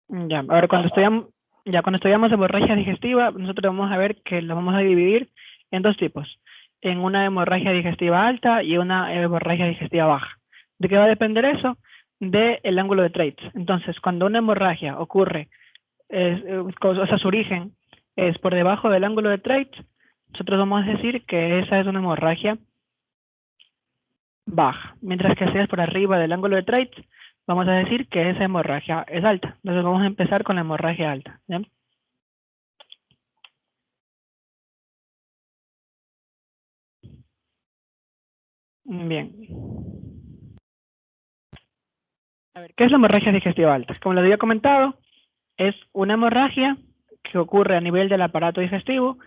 Ya, ahora cuando estudiamos hemorragia digestiva, nosotros vamos a ver que lo vamos a dividir en dos tipos, en una hemorragia digestiva alta y una hemorragia digestiva baja. ¿De qué va a depender eso? Del ángulo de Treitz. Entonces, cuando una hemorragia ocurre, o sea, su origen es por debajo del ángulo de Treitz, nosotros vamos a decir que esa es una hemorragia baja, mientras que si es por arriba del ángulo de Treitz, vamos a decir que esa hemorragia es alta. Entonces vamos a empezar con la hemorragia alta, ¿ya? Bien. A ver, ¿qué es la hemorragia digestiva alta? Como les había comentado, es una hemorragia que ocurre a nivel del aparato digestivo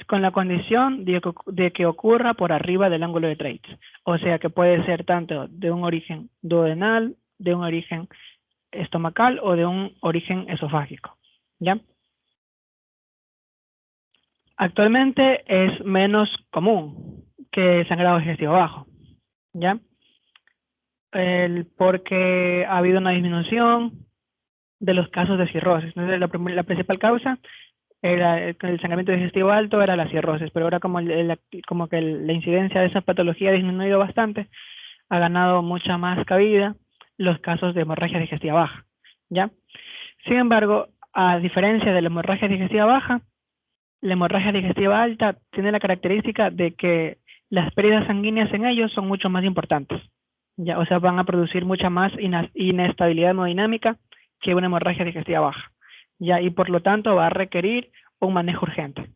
con la condición de que ocurra por arriba del ángulo de Treitz. O sea que puede ser tanto de un origen duodenal, de un origen estomacal o de un origen esofágico, ¿ya? Actualmente es menos común que el sangrado digestivo bajo, ¿ya? Porque ha habido una disminución de los casos de cirrosis. Entonces, la principal causa era el sangramiento digestivo alto, era la cirrosis, pero ahora como que la incidencia de esa patología ha disminuido bastante, ha ganado mucha más cabida los casos de hemorragia digestiva baja, ¿ya? Sin embargo, a diferencia de la hemorragia digestiva baja, la hemorragia digestiva alta tiene la característica de que las pérdidas sanguíneas en ellos son mucho más importantes, ¿ya? O sea, van a producir mucha más inestabilidad hemodinámica que una hemorragia digestiva baja, ¿ya? Y por lo tanto va a requerir un manejo urgente.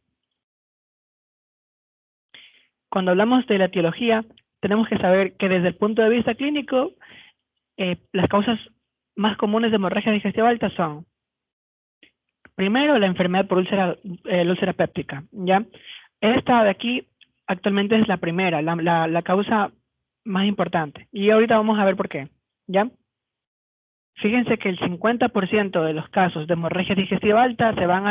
Cuando hablamos de la etiología, tenemos que saber que desde el punto de vista clínico, las causas más comunes de hemorragia digestiva alta son, primero, la enfermedad por úlcera péptica, ¿ya? Esta de aquí actualmente es la primera, la causa más importante. Y ahorita vamos a ver por qué, ¿ya? Fíjense que el 50% de los casos de hemorragia digestiva alta se van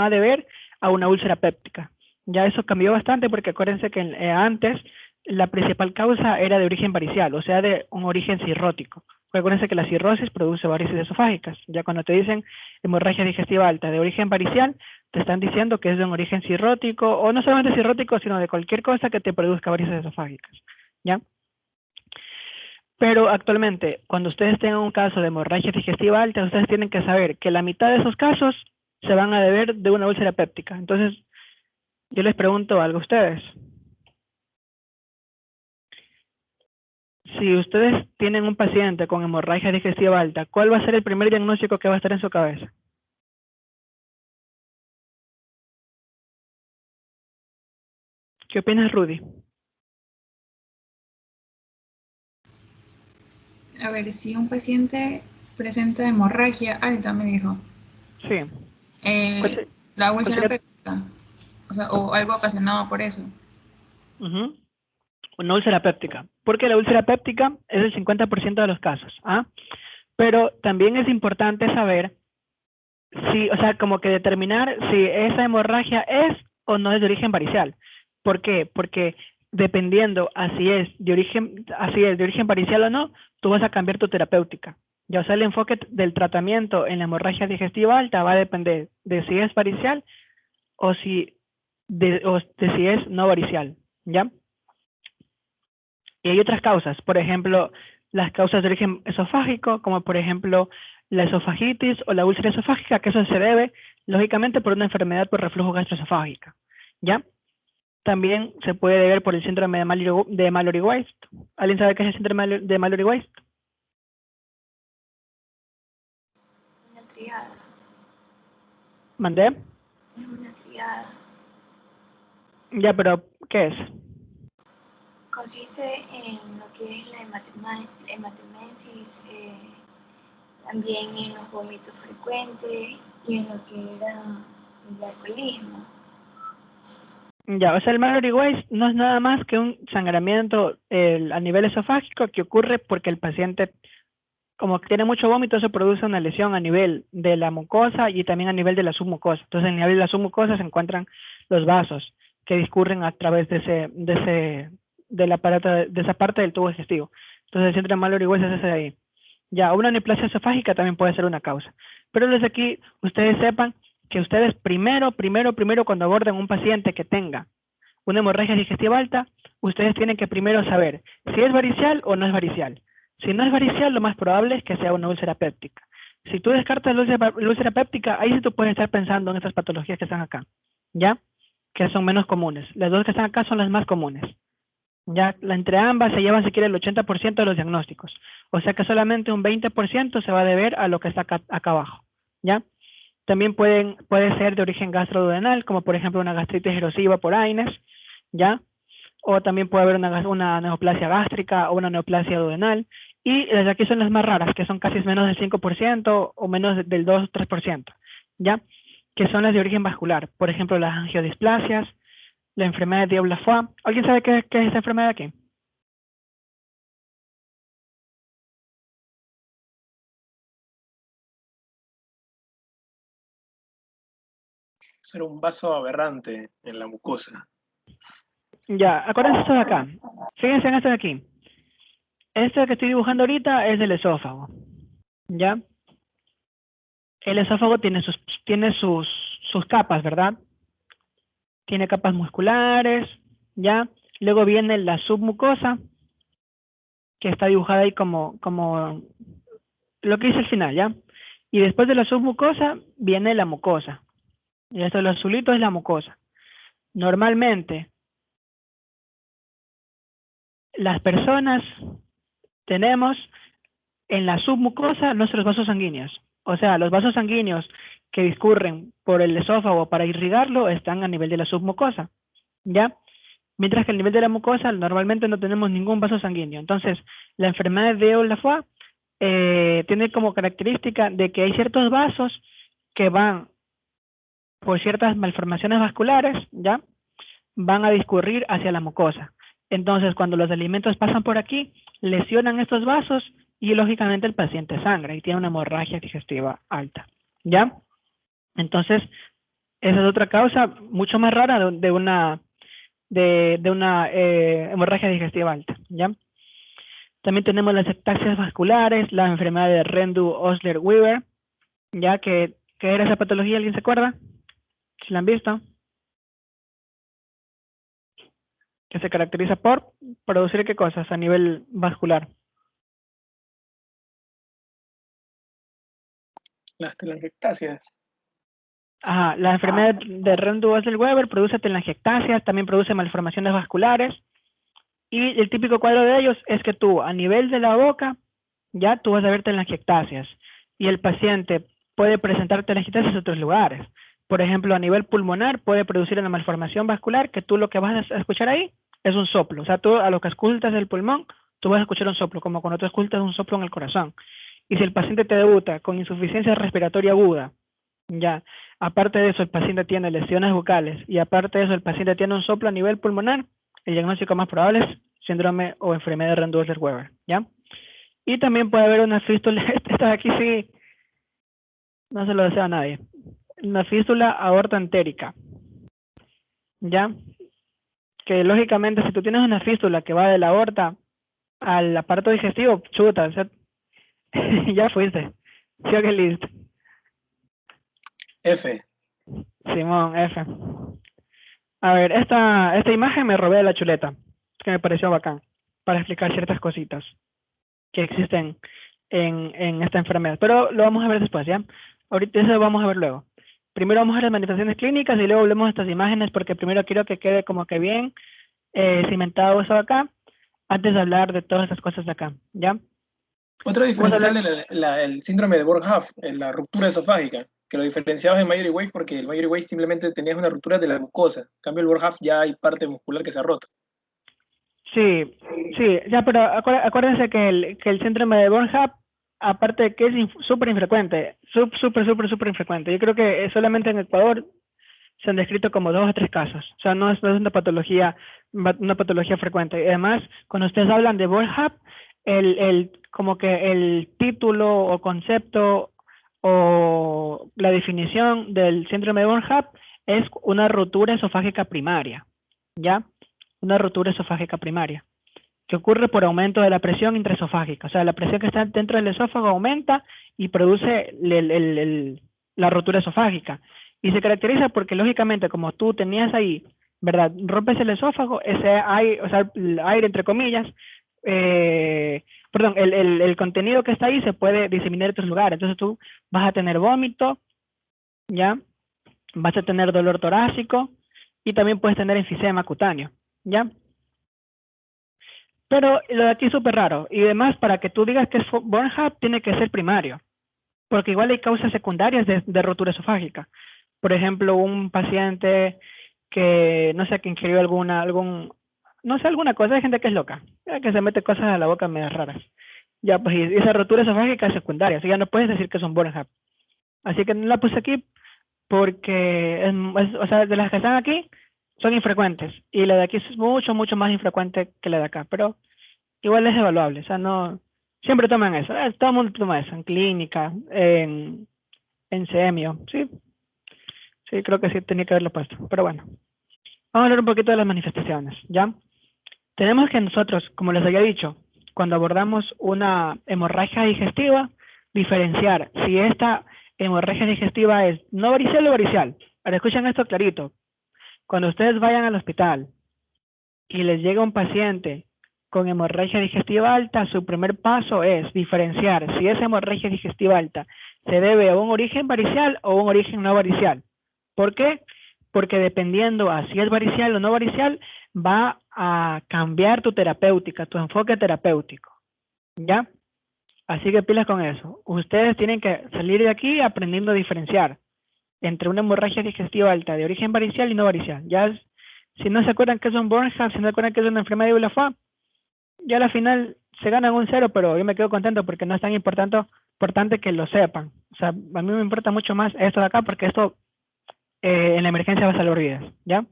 a deber a una úlcera péptica. Ya eso cambió bastante porque acuérdense que antes la principal causa era de origen varicial, o sea, de un origen cirrótico. Acuérdense que la cirrosis produce varices esofágicas. Ya cuando te dicen hemorragia digestiva alta de origen varicial, te están diciendo que es de un origen cirrótico, o no solamente cirrótico, sino de cualquier cosa que te produzca varices esofágicas. ¿Ya? Pero actualmente, cuando ustedes tengan un caso de hemorragia digestiva alta, ustedes tienen que saber que la mitad de esos casos se van a deber de una úlcera péptica. Entonces, yo les pregunto algo a ustedes. Si ustedes tienen un paciente con hemorragia digestiva alta, ¿cuál va a ser el primer diagnóstico que va a estar en su cabeza? ¿Qué opinas, Rudy? A ver, si un paciente presenta hemorragia alta, me dijo, Sí. ¿Cuál, eh, se- la cuál úlcera sería? péptica, o sea, o algo ocasionado por eso. Ujú. Una úlcera péptica. Porque la úlcera péptica es el 50% de los casos. ¿Ah? Pero también es importante saber sí, o sea, como que determinar si esa hemorragia es o no es de origen varicial. ¿Por qué? Porque dependiendo así es de origen varicial o no, tú vas a cambiar tu terapéutica. Ya, o sea, el enfoque del tratamiento en la hemorragia digestiva alta va a depender de si es varicial o o de si es no varicial, ¿ya? Y hay otras causas, por ejemplo, las causas de origen esofágico, como por ejemplo la esofagitis o la úlcera esofágica, que eso se debe, lógicamente, por una enfermedad por reflujo gastroesofágica, ¿ya? También se puede deber por el síndrome de Mallory-Weiss. ¿Alguien sabe qué es el síndrome de Mallory-Weiss? Una triada. ¿Mandé? Es una triada. Ya, pero ¿qué es? Consiste en lo que es la hematemesis, también en los vómitos frecuentes y en lo que era el alcoholismo. Ya, o sea, el Mallory-Weiss no es nada más que un sangramiento a nivel esofágico que ocurre porque el paciente como que tiene mucho vómito, eso produce una lesión a nivel de la mucosa y también a nivel de la submucosa. Entonces, en el nivel de la submucosa se encuentran los vasos que discurren a través del aparato, de esa parte del tubo digestivo. Entonces, el síndrome de Mallory-Weiss es ese de ahí. Ya, una neoplasia esofágica también puede ser una causa. Pero desde aquí, ustedes sepan que ustedes primero, cuando aborden un paciente que tenga una hemorragia digestiva alta, ustedes tienen que primero saber si es varicial o no es varicial. Si no es varicial, lo más probable es que sea una úlcera péptica. Si tú descartas la úlcera péptica, ahí sí tú puedes estar pensando en esas patologías que están acá, ¿ya? Que son menos comunes. Las dos que están acá son las más comunes. Ya, entre ambas se llevan, si quiere, el 80% de los diagnósticos. O sea que solamente un 20% se va a deber a lo que está acá abajo, ¿ya? También puede ser de origen gastroduodenal, como por ejemplo una gastritis erosiva por AINES, ¿ya? O también puede haber una neoplasia gástrica o una neoplasia duodenal. Y las de aquí son las más raras, que son casi menos del 5% o menos del 2 o 3%, ¿ya? Que son las de origen vascular. Por ejemplo, las angiodisplasias, la enfermedad de Diabla-Foix. ¿Alguien sabe qué es esta enfermedad aquí? Eso era un vaso aberrante en la mucosa. Ya, acuérdense esto de acá. Fíjense en esto de aquí. Esto que estoy dibujando ahorita es del esófago, ¿ya? El esófago tiene sus capas, ¿verdad? Tiene capas musculares, ¿ya? Luego viene la submucosa, que está dibujada ahí como lo que hice al final, ¿ya? Y después de la submucosa viene la mucosa. Y esto, lo azulito, es la mucosa. Normalmente, las personas tenemos en la submucosa nuestros vasos sanguíneos. O sea, los vasos sanguíneos que discurren por el esófago para irrigarlo están a nivel de la submucosa, ¿ya? Mientras que a nivel de la mucosa normalmente no tenemos ningún vaso sanguíneo. Entonces, la enfermedad de Diabla-Foix tiene como característica de que hay ciertos vasos que van por ciertas malformaciones vasculares, ¿ya? Van a discurrir hacia la mucosa. Entonces, cuando los alimentos pasan por aquí, lesionan estos vasos y lógicamente el paciente sangra y tiene una hemorragia digestiva alta, ¿ya? Entonces, esa es otra causa mucho más rara de una hemorragia digestiva alta, ¿ya? También tenemos las ectasias vasculares, la enfermedad de Rendu-Osler-Weber, ¿ya? ¿Qué era esa patología? ¿Alguien se acuerda? ¿Si la han visto? Que se caracteriza por producir ¿qué cosas a nivel vascular? Las telangiectasias. Ajá, la enfermedad de Rendu-Osler-Weber produce telangiectasias, también produce malformaciones vasculares, y el típico cuadro de ellos es que tú, a nivel de la boca, ya tú vas a ver telangiectasias, y el paciente puede presentar telangiectasias en otros lugares. Por ejemplo, a nivel pulmonar puede producir una malformación vascular que tú lo que vas a escuchar ahí es un soplo. O sea, tú a lo que escuchas del pulmón, tú vas a escuchar un soplo, como cuando tú escuchas un soplo en el corazón. Y si el paciente te debuta con insuficiencia respiratoria aguda, ya, aparte de eso el paciente tiene lesiones bucales y aparte de eso el paciente tiene un soplo a nivel pulmonar, el diagnóstico más probable es síndrome o enfermedad de Rendu-Osler-Weber, ¿ya? Y también puede haber una fístula, esta de aquí sí, no se lo desea a nadie, una fístula aortoentérica, ¿ya? Que lógicamente si tú tienes una fístula que va de la aorta al aparato digestivo, chuta, o sea, ya fuiste, ¿sí o qué listo? F. Simón, F. A ver, esta imagen me robé de la chuleta, que me pareció bacán, para explicar ciertas cositas que existen en esta enfermedad. Pero lo vamos a ver después, ¿ya? Ahorita eso lo vamos a ver luego. Primero vamos a ver las manifestaciones clínicas y luego volvemos a estas imágenes porque primero quiero que quede como que bien cimentado eso acá, antes de hablar de todas estas cosas de acá, ¿ya? Otro diferencial del síndrome de Borg-Haff, la ruptura esofágica, que lo diferenciabas en Mayory Weight porque el Mayory Weight simplemente tenías una ruptura de la mucosa. En cambio, el Borg-Haff ya hay parte muscular que se ha roto. Sí, ya, pero acuérdense que el síndrome de Born-Happ, aparte de que es súper infrecuente, súper infrecuente. Yo creo que solamente en Ecuador se han descrito como 2 o 3 casos. O sea, no es una patología frecuente. Y además, cuando ustedes hablan de Born-Happ, como que el título o concepto o la definición del síndrome de Born-Happ es una rotura esofágica primaria, ¿ya? Una rotura esofágica primaria, que ocurre por aumento de la presión intraesofágica. O sea, la presión que está dentro del esófago aumenta y produce la rotura esofágica. Y se caracteriza porque, lógicamente, como tú tenías ahí, ¿verdad? Rompes el esófago, ese aire, o sea, el aire, entre comillas, perdón, el contenido que está ahí se puede diseminar en otros lugares. Entonces tú vas a tener vómito, ¿ya? Vas a tener dolor torácico y también puedes tener enfisema cutáneo, ¿ya? Pero lo de aquí es súper raro. Y además, para que tú digas que es Burn Hub, tiene que ser primario, porque igual hay causas secundarias de rotura esofágica. Por ejemplo, un paciente que, no sé, que ingirió no sé, alguna cosa. Hay gente que es loca, que se mete cosas a la boca medias raras. Ya, pues, y esa rotura esofágica es secundaria, así ya no puedes decir que es un Burn Hub. Así que no la puse aquí porque, o sea, de las que están aquí, son infrecuentes. Y la de aquí es mucho, mucho más infrecuente que la de acá. Pero igual es evaluable. O sea, no... Siempre toman eso. Todo el mundo toma eso. En clínica, en semio. Sí, sí, creo que sí tenía que haberlo puesto. Pero bueno. Vamos a hablar un poquito de las manifestaciones, ¿ya? Tenemos que nosotros, como les había dicho, cuando abordamos una hemorragia digestiva, diferenciar si esta hemorragia digestiva es no varicial o varicial. Ahora escuchen esto clarito. Cuando ustedes vayan al hospital y les llega un paciente con hemorragia digestiva alta, su primer paso es diferenciar si esa hemorragia digestiva alta se debe a un origen varicial o un origen no varicial. ¿Por qué? Porque dependiendo a si es varicial o no varicial, va a cambiar tu terapéutica, tu enfoque terapéutico. ¿Ya? Así que pilas con eso. Ustedes tienen que salir de aquí aprendiendo a diferenciar entre una hemorragia digestiva alta de origen varicial y no varicial. Ya, si no se acuerdan que es un Burn Hub, si no se acuerdan que es una enfermedad de Villafá, ya a la final se ganan un 0, pero yo me quedo contento porque no es tan importante que lo sepan. O sea, a mí me importa mucho más esto de acá porque esto en la emergencia va a salvar vidas, ¿ya?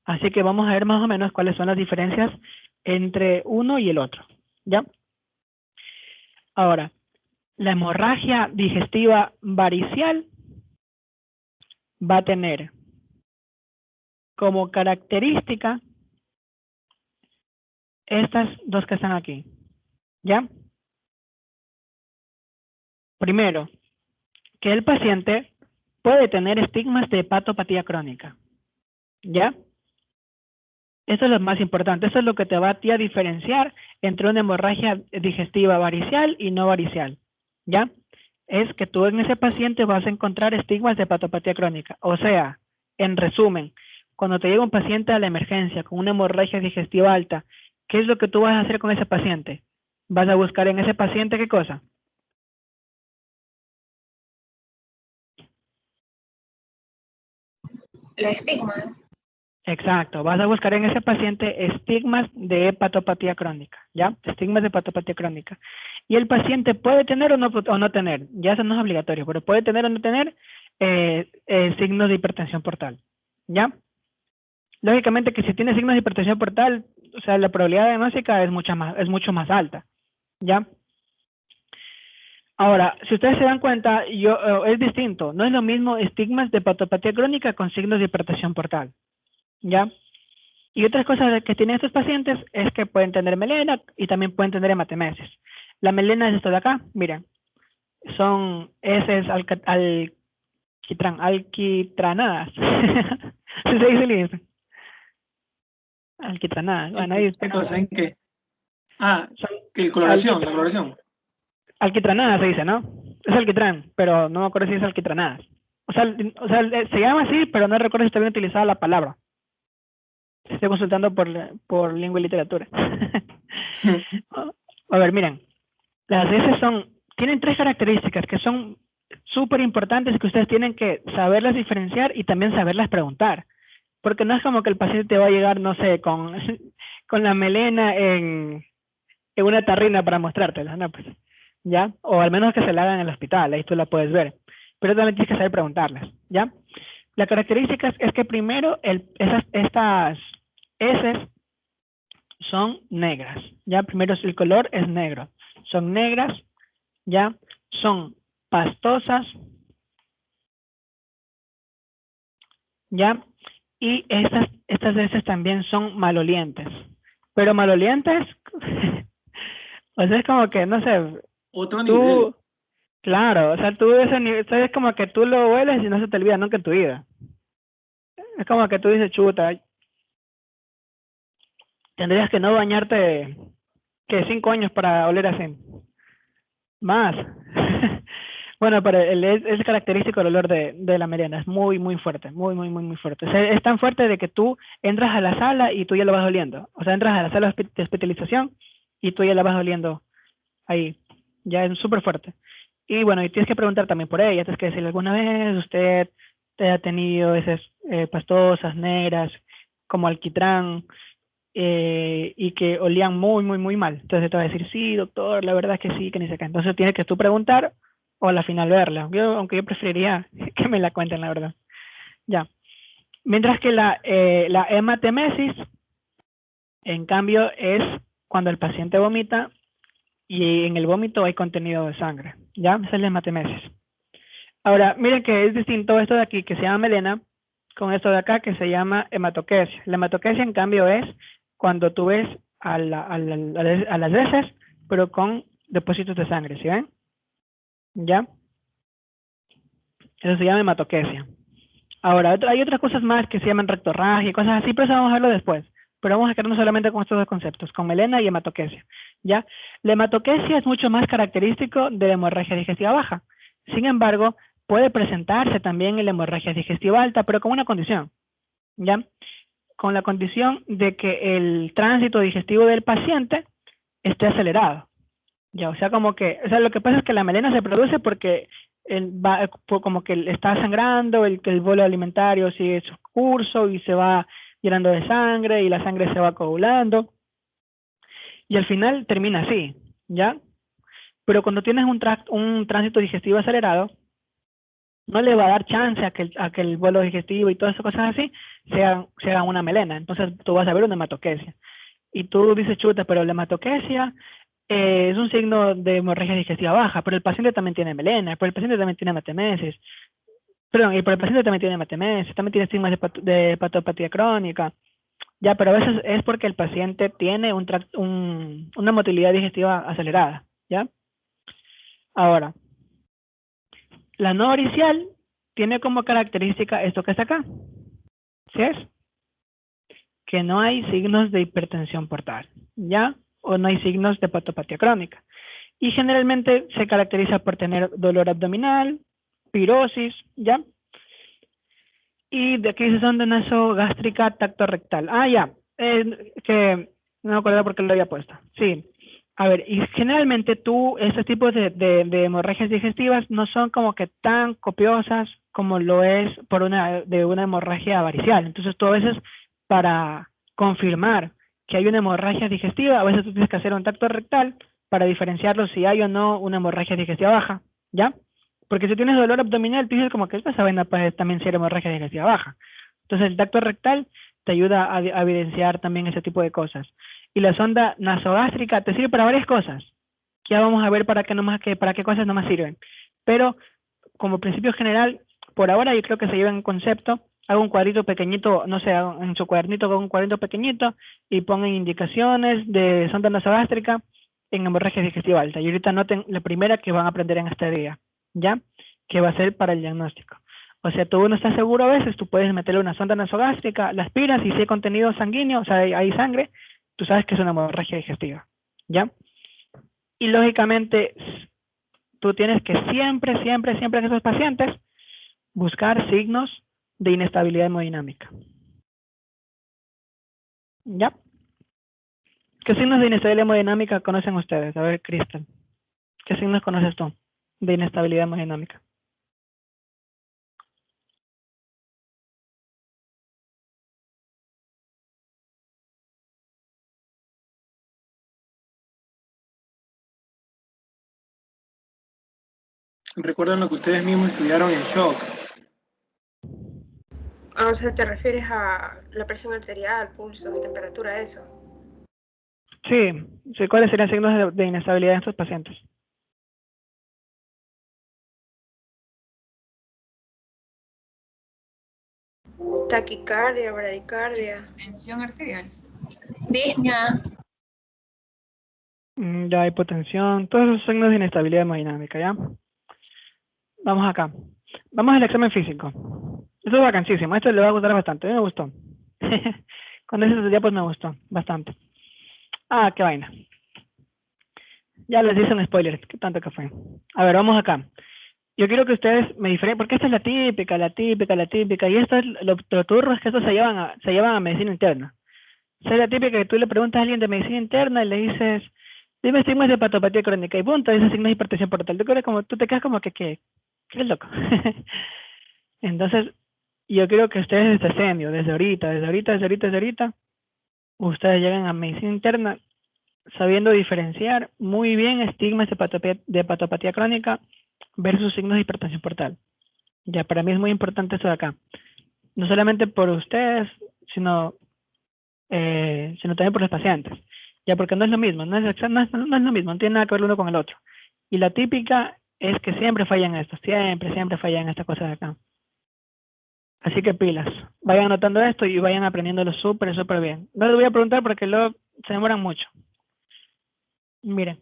Así que vamos a ver más o menos cuáles son las diferencias entre uno y el otro, ¿ya? Ahora, la hemorragia digestiva varicial va a tener como característica estas dos que están aquí, ¿ya? Primero, que el paciente puede tener estigmas de hepatopatía crónica, ¿ya? Eso es lo más importante, eso es lo que te va a ti a diferenciar entre una hemorragia digestiva varicial y no varicial, ¿ya? Es que tú en ese paciente vas a encontrar estigmas de hepatopatía crónica. O sea, en resumen, cuando te llega un paciente a la emergencia con una hemorragia digestiva alta, ¿qué es lo que tú vas a hacer con ese paciente? Vas a buscar en ese paciente ¿qué cosa? Los estigmas. Exacto, vas a buscar en ese paciente estigmas de hepatopatía crónica, ¿ya? Estigmas de hepatopatía crónica. Y el paciente puede tener o no tener, ya eso no es obligatorio, pero puede tener o no tener signos de hipertensión portal, ¿ya? Lógicamente que si tiene signos de hipertensión portal, o sea, la probabilidad diagnóstica es mucho más alta, ¿ya? Ahora, si ustedes se dan cuenta, es distinto, no es lo mismo estigmas de hepatopatía crónica con signos de hipertensión portal, ¿ya? Y otras cosas que tienen estos pacientes es que pueden tener melena y también pueden tener hematemesis. La melena es esto de acá, miren, son heces alquitranadas. ¿Sí se dice listo? Alquitranadas. Bueno, ahí ¿Qué cosa? ¿En qué? Ah, que coloración, la coloración. Alquitranadas se dice, ¿no? Es alquitrán, pero no me acuerdo si es alquitranadas. O sea, se llama así, pero no recuerdo si está bien utilizada la palabra. Estoy consultando por lengua y literatura. A ver, miren. Las heces tienen 3 características que son súper importantes que ustedes tienen que saberlas diferenciar y también saberlas preguntar. Porque no es como que el paciente te va a llegar, no sé, con la melena en una tarrina para mostrártela, ¿no? Pues, ¿ya? O al menos que se la hagan en el hospital, ahí tú la puedes ver. Pero también tienes que saber preguntarlas, ¿ya? La característica es que primero estas heces son negras, ¿ya? Primero el color es negro. Son negras, ¿ya? Son pastosas, ¿ya? Y estas heces también son malolientes. Pero malolientes, o sea, es como que, no sé, otro nivel. Claro, o sea, tú es como que tú lo hueles y no se te olvida nunca en tu vida. Es como que tú dices, chuta, tendrías que no bañarte que 5 años para oler así. Más. Bueno, pero es característico el olor de la merienda, es muy, muy fuerte, muy, muy, muy, muy fuerte. O sea, es tan fuerte de que tú entras a la sala y tú ya lo vas oliendo. O sea, entras a la sala de hospitalización y tú ya la vas oliendo ahí. Ya es súper fuerte. Y bueno, y tienes que preguntar también por ella, tienes que decirle, ¿alguna vez usted ha tenido esas pastosas negras como alquitrán y que olían muy, muy, muy mal? Entonces te va a decir, sí, doctor, la verdad es que sí, que ni sé qué. Entonces tienes que tú preguntar o a la final verla. Aunque yo preferiría que me la cuenten, la verdad. Ya. Mientras que la hematemesis, en cambio, es cuando el paciente vomita y en el vómito hay contenido de sangre. ¿Ya? Esa es la hematemesis. Ahora, miren que es distinto esto de aquí, que se llama melena, con esto de acá, que se llama hematoquesia. La hematoquesia, en cambio, es cuando tú ves a las heces, pero con depósitos de sangre, ¿sí ven? ¿Ya? Eso se llama hematoquesia. Ahora, hay otras cosas más que se llaman rectorragia y cosas así, pero eso vamos a verlo después. Pero vamos a quedarnos solamente con estos dos conceptos, con melena y hematoquesia. ¿Ya? La hematoquesia es mucho más característico de la hemorragia digestiva baja. Sin embargo, puede presentarse también en la hemorragia digestiva alta, pero con una condición. ¿Ya? Con la condición de que el tránsito digestivo del paciente esté acelerado. Ya, o sea, lo que pasa es que la melena se produce porque como que está sangrando, el bolo alimentario sigue su curso y se va llenando de sangre y la sangre se va coagulando y al final termina así, ¿ya? Pero cuando tienes un tránsito digestivo acelerado, no le va a dar chance a que el bolo digestivo y todas esas cosas así se hagan una melena. Entonces tú vas a ver una hematoquesia. Y tú dices, chuta, pero la hematoquesia es un signo de hemorragia digestiva baja, pero el paciente también tiene melena, pero el paciente también tiene hematemesis, perdón, y pero el paciente también tiene hematemesis, también tiene signos de hepatopatía crónica, ya, pero a veces es porque el paciente tiene una motilidad digestiva acelerada, ¿ya? Ahora, la no varicial tiene como característica esto que está acá, ¿sí es? Que no hay signos de hipertensión portal, ¿ya? O no hay signos de hepatopatía crónica. Y generalmente se caracteriza por tener dolor abdominal, pirosis, ¿ya? Y de aquí se son de nasogástrica tacto rectal. Ah, ya, que no me acuerdo por qué lo había puesto. Sí, a ver, y generalmente estos tipos de hemorragias digestivas no son como que tan copiosas como lo es de una hemorragia varicial. Entonces tú a veces para confirmar que hay una hemorragia digestiva, a veces tú tienes que hacer un tacto rectal para diferenciarlo si hay o no una hemorragia digestiva baja, ¿ya? Porque si tienes dolor abdominal, tú dices como que esta vaina puede también ser hemorragia digestiva baja. Entonces el tacto rectal te ayuda a evidenciar también ese tipo de cosas. Y la sonda nasogástrica te sirve para varias cosas. Ya vamos a ver para qué cosas no más sirven. Pero como principio general, por ahora yo creo que se lleva en concepto. Hago un cuadrito pequeñito, no sé, en su cuadernito con un cuadrito pequeñito y pongan indicaciones de sonda nasogástrica en hemorragia digestiva alta. Y ahorita noten la primera que van a aprender en este día, ¿ya? Que va a ser para el diagnóstico. O sea, tú no estás seguro a veces, tú puedes meterle una sonda nasogástrica, la aspiras y si hay contenido sanguíneo, o sea, hay sangre, tú sabes que es una hemorragia digestiva, ¿ya? Y lógicamente, tú tienes que siempre, siempre, siempre en esos pacientes buscar signos de inestabilidad hemodinámica, ¿ya? ¿Qué signos de inestabilidad hemodinámica conocen ustedes? A ver, Cristian, ¿qué signos conoces tú de inestabilidad hemodinámica? Recuerdan lo que ustedes mismos estudiaron en shock. Ah, o sea, ¿te refieres a la presión arterial, pulso, temperatura, eso? Sí, sí, ¿cuáles serían signos de inestabilidad en estos pacientes? Taquicardia, bradicardia. Tensión arterial. Disnea. Ya, hipotensión, todos esos signos de inestabilidad hemodinámica, ¿ya? vamos acá. Vamos al examen físico. Esto es vacancísimo. Esto le va a gustar bastante. A mí me gustó. Cuando hice ya pues me gustó bastante. Ah, qué vaina. Ya les hice un spoiler. Qué tanto que fue. A ver, vamos acá. Yo quiero que ustedes me diferencien, porque esta es la típica. Y esto es lo turro es que estos se llevan a medicina interna. O sea, la típica que tú le preguntas a alguien de medicina interna y le dices, dime signos de hepatopatía crónica, y punto, dice signos de hipertensión portal. Tú te quedas como que qué loco. Entonces, yo quiero que ustedes desde serio, desde ahorita, ustedes lleguen a medicina interna sabiendo diferenciar muy bien estigmas de hepatopatía crónica versus signos de hipertensión portal. Ya, para mí es muy importante eso de acá. No solamente por ustedes, sino también por los pacientes. Ya, porque no es lo mismo, no es lo mismo, no tiene nada que ver uno con el otro. Y la típica es que siempre fallan esto, siempre fallan estas cosas de acá. Así que pilas, vayan anotando esto y vayan aprendiéndolo súper bien. No les voy a preguntar porque luego se demoran mucho. Miren,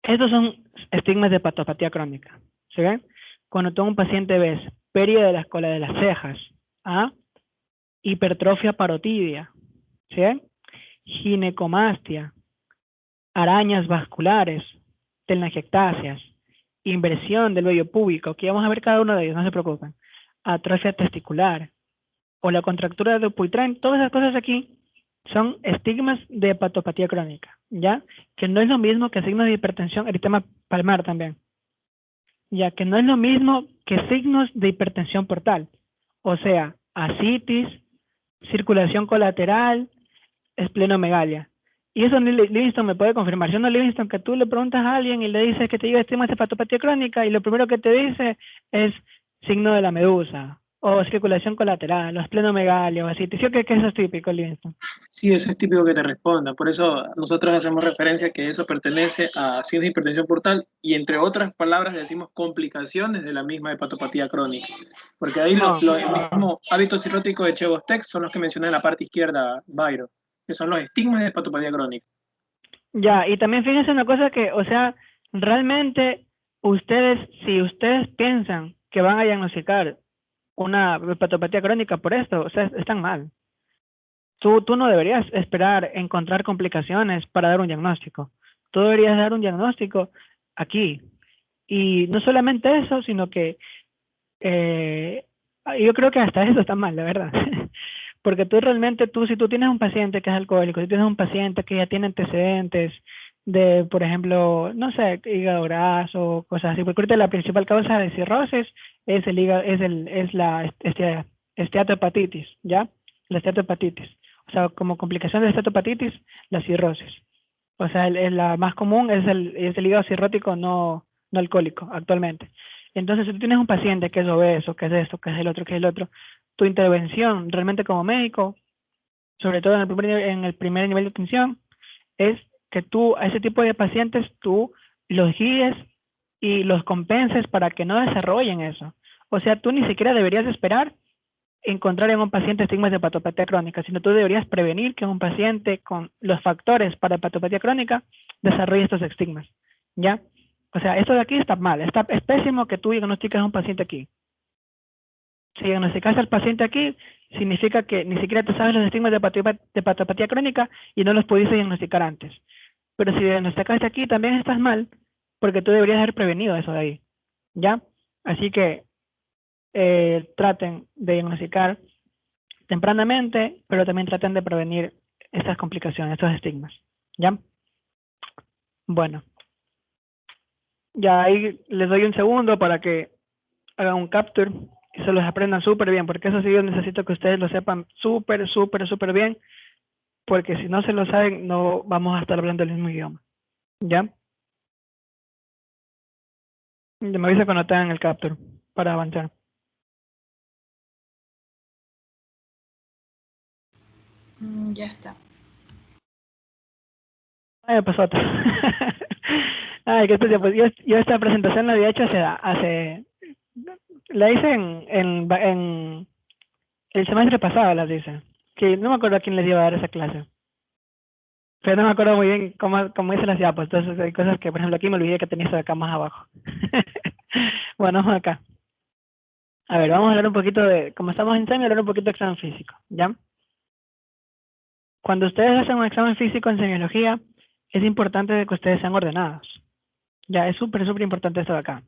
estos son estigmas de hepatopatía crónica. ¿Se ven? Cuando tú a un paciente ves pérdida de la cola de las cejas, hipertrofia parotidia, ¿sí ven? Ginecomastia, arañas vasculares, telangiectasias, inversión del vello púbico, que vamos a ver cada uno de ellos, no se preocupen, atrofia testicular o la contractura de Dupuytren, todas esas cosas aquí son estigmas de hepatopatía crónica, ¿ya? Que no es lo mismo que signos de hipertensión, eritema palmar también, ya que no es lo mismo que signos de hipertensión portal, o sea, ascitis, circulación colateral, esplenomegalia. Y eso Livingston me puede confirmar. Si no, Livingston, que tú le preguntas a alguien y le dices que te diga estigma de hepatopatía crónica y lo primero que te dice es signo de la medusa o circulación colateral o esplenomegalia o así. ¿Sí o qué eso es típico, Livingston? Sí, eso es típico que te responda. Por eso nosotros hacemos referencia a que eso pertenece a signos de hipertensión portal y entre otras palabras decimos complicaciones de la misma hepatopatía crónica. Porque ahí No. el mismo hábito cirrótico de Chebostec son los que mencioné en la parte izquierda, Byron, que son los estigmas de hepatopatía crónica. Ya, y también fíjense una cosa que, o sea, realmente si ustedes piensan que van a diagnosticar una hepatopatía crónica por esto, o sea, están mal. Tú no deberías esperar encontrar complicaciones para dar un diagnóstico. Tú deberías dar un diagnóstico aquí. Y no solamente eso, sino que yo creo que hasta eso está mal, la verdad. Porque si tú tienes un paciente que es alcohólico, si tienes un paciente que ya tiene antecedentes de, por ejemplo, no sé, hígado graso, cosas así, porque ahorita la principal causa de cirrosis es el hígado, es la esteatohepatitis, ¿ya? La esteatohepatitis. O sea, como complicación de la esteatohepatitis, la cirrosis. O sea, la más común es el hígado cirrótico no alcohólico actualmente. Entonces, si tú tienes un paciente que es obeso, que es esto, que es el otro, tu intervención realmente como médico, sobre todo en el primer nivel de atención, es que tú a ese tipo de pacientes tú los guíes y los compenses para que no desarrollen eso. O sea, tú ni siquiera deberías esperar encontrar en un paciente estigmas de hepatopatía crónica, sino tú deberías prevenir que un paciente con los factores para hepatopatía crónica desarrolle estos estigmas, ¿ya? O sea, esto de aquí está mal, es pésimo que tú diagnostiques a un paciente aquí. Si diagnosticas al paciente aquí, significa que ni siquiera te sabes los estigmas de hepatopatía crónica y no los pudiste diagnosticar antes. Pero si diagnosticaste aquí, también estás mal, porque tú deberías haber prevenido eso de ahí, ¿ya? Así que traten de diagnosticar tempranamente, pero también traten de prevenir estas complicaciones, estos estigmas, ¿ya? Bueno, ya ahí les doy un segundo para que hagan un capture y se los aprendan súper bien, porque eso sí yo necesito que ustedes lo sepan súper bien, porque si no se lo saben, no vamos a estar hablando el mismo idioma, ¿ya? Me avisa cuando tengan el capture para avanzar. Ya está. Ay, me pasó otro. Ay, que pues yo esta presentación la había hecho la hice en el semestre pasado, las hice. Que no me acuerdo a quién les iba a dar esa clase. Pero no me acuerdo muy bien cómo hice las diapos. Entonces hay cosas que, por ejemplo, aquí me olvidé que tenía esto de acá más abajo. Bueno, vamos acá. A ver, vamos a hablar un poquito de, como estamos en semi, hablar un poquito de examen físico, ¿ya? Cuando ustedes hacen un examen físico en semiología, es importante que ustedes sean ordenados. Ya, es súper importante esto de acá.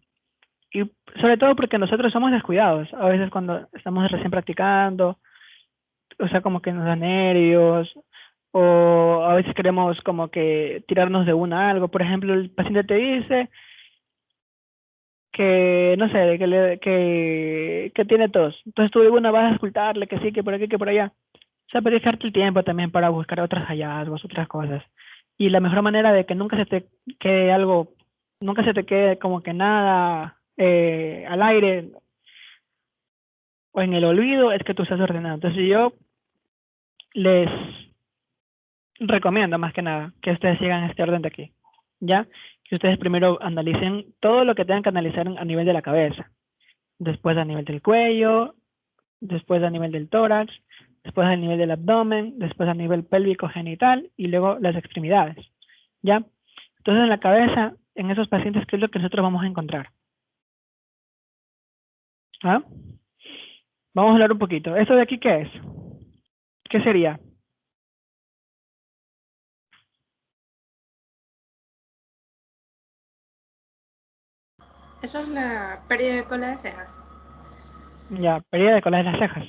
Y sobre todo porque nosotros somos descuidados. A veces cuando estamos recién practicando, o sea, como que nos da nervios, o a veces queremos como que tirarnos de una a algo. Por ejemplo, el paciente te dice que, no sé, que tiene tos. Entonces tú de una vas a escultarle que sí, que por aquí, que por allá. O sea, puedes dejarte el tiempo también para buscar otros hallazgos, otras cosas. Y la mejor manera de que nunca se te quede algo, nunca se te quede como que nada al aire o en el olvido es que tú seas ordenado. Entonces yo les recomiendo más que nada que ustedes sigan este orden de aquí, ¿ya? Que ustedes primero analicen todo lo que tengan que analizar a nivel de la cabeza, después a nivel del cuello, después a nivel del tórax, después a nivel del abdomen, después a nivel pélvico genital y luego las extremidades, ¿ya? Entonces en la cabeza, en esos pacientes, ¿qué es lo que nosotros vamos a encontrar? ¿Ah? Vamos a hablar un poquito. ¿Esto de aquí qué es? ¿Qué sería? Eso es la pérdida de cola de cejas. Ya, pérdida de cola de las cejas.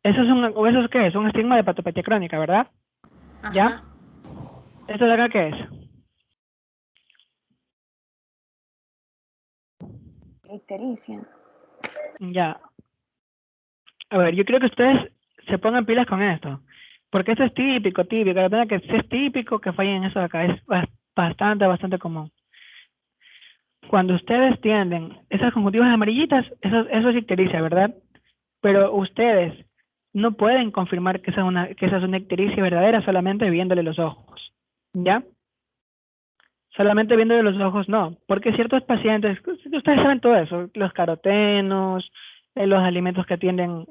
¿Eso es qué es? Un estigma de patopatía crónica, ¿verdad? ¿Ya? Ajá. ¿Esto de acá qué es? Ictericia. Ya. A ver, yo creo que ustedes se pongan pilas con esto. Porque esto es típico. La verdad que si es típico que fallen eso de acá. Es bastante común. Cuando ustedes tienden esas conjuntivas amarillitas, eso es ictericia, ¿verdad? Pero ustedes no pueden confirmar que esa es una ictericia verdadera solamente viéndole los ojos. ¿Ya? Solamente viéndole los ojos no, porque ciertos pacientes, ustedes saben todo eso, los carotenos, los alimentos que tienen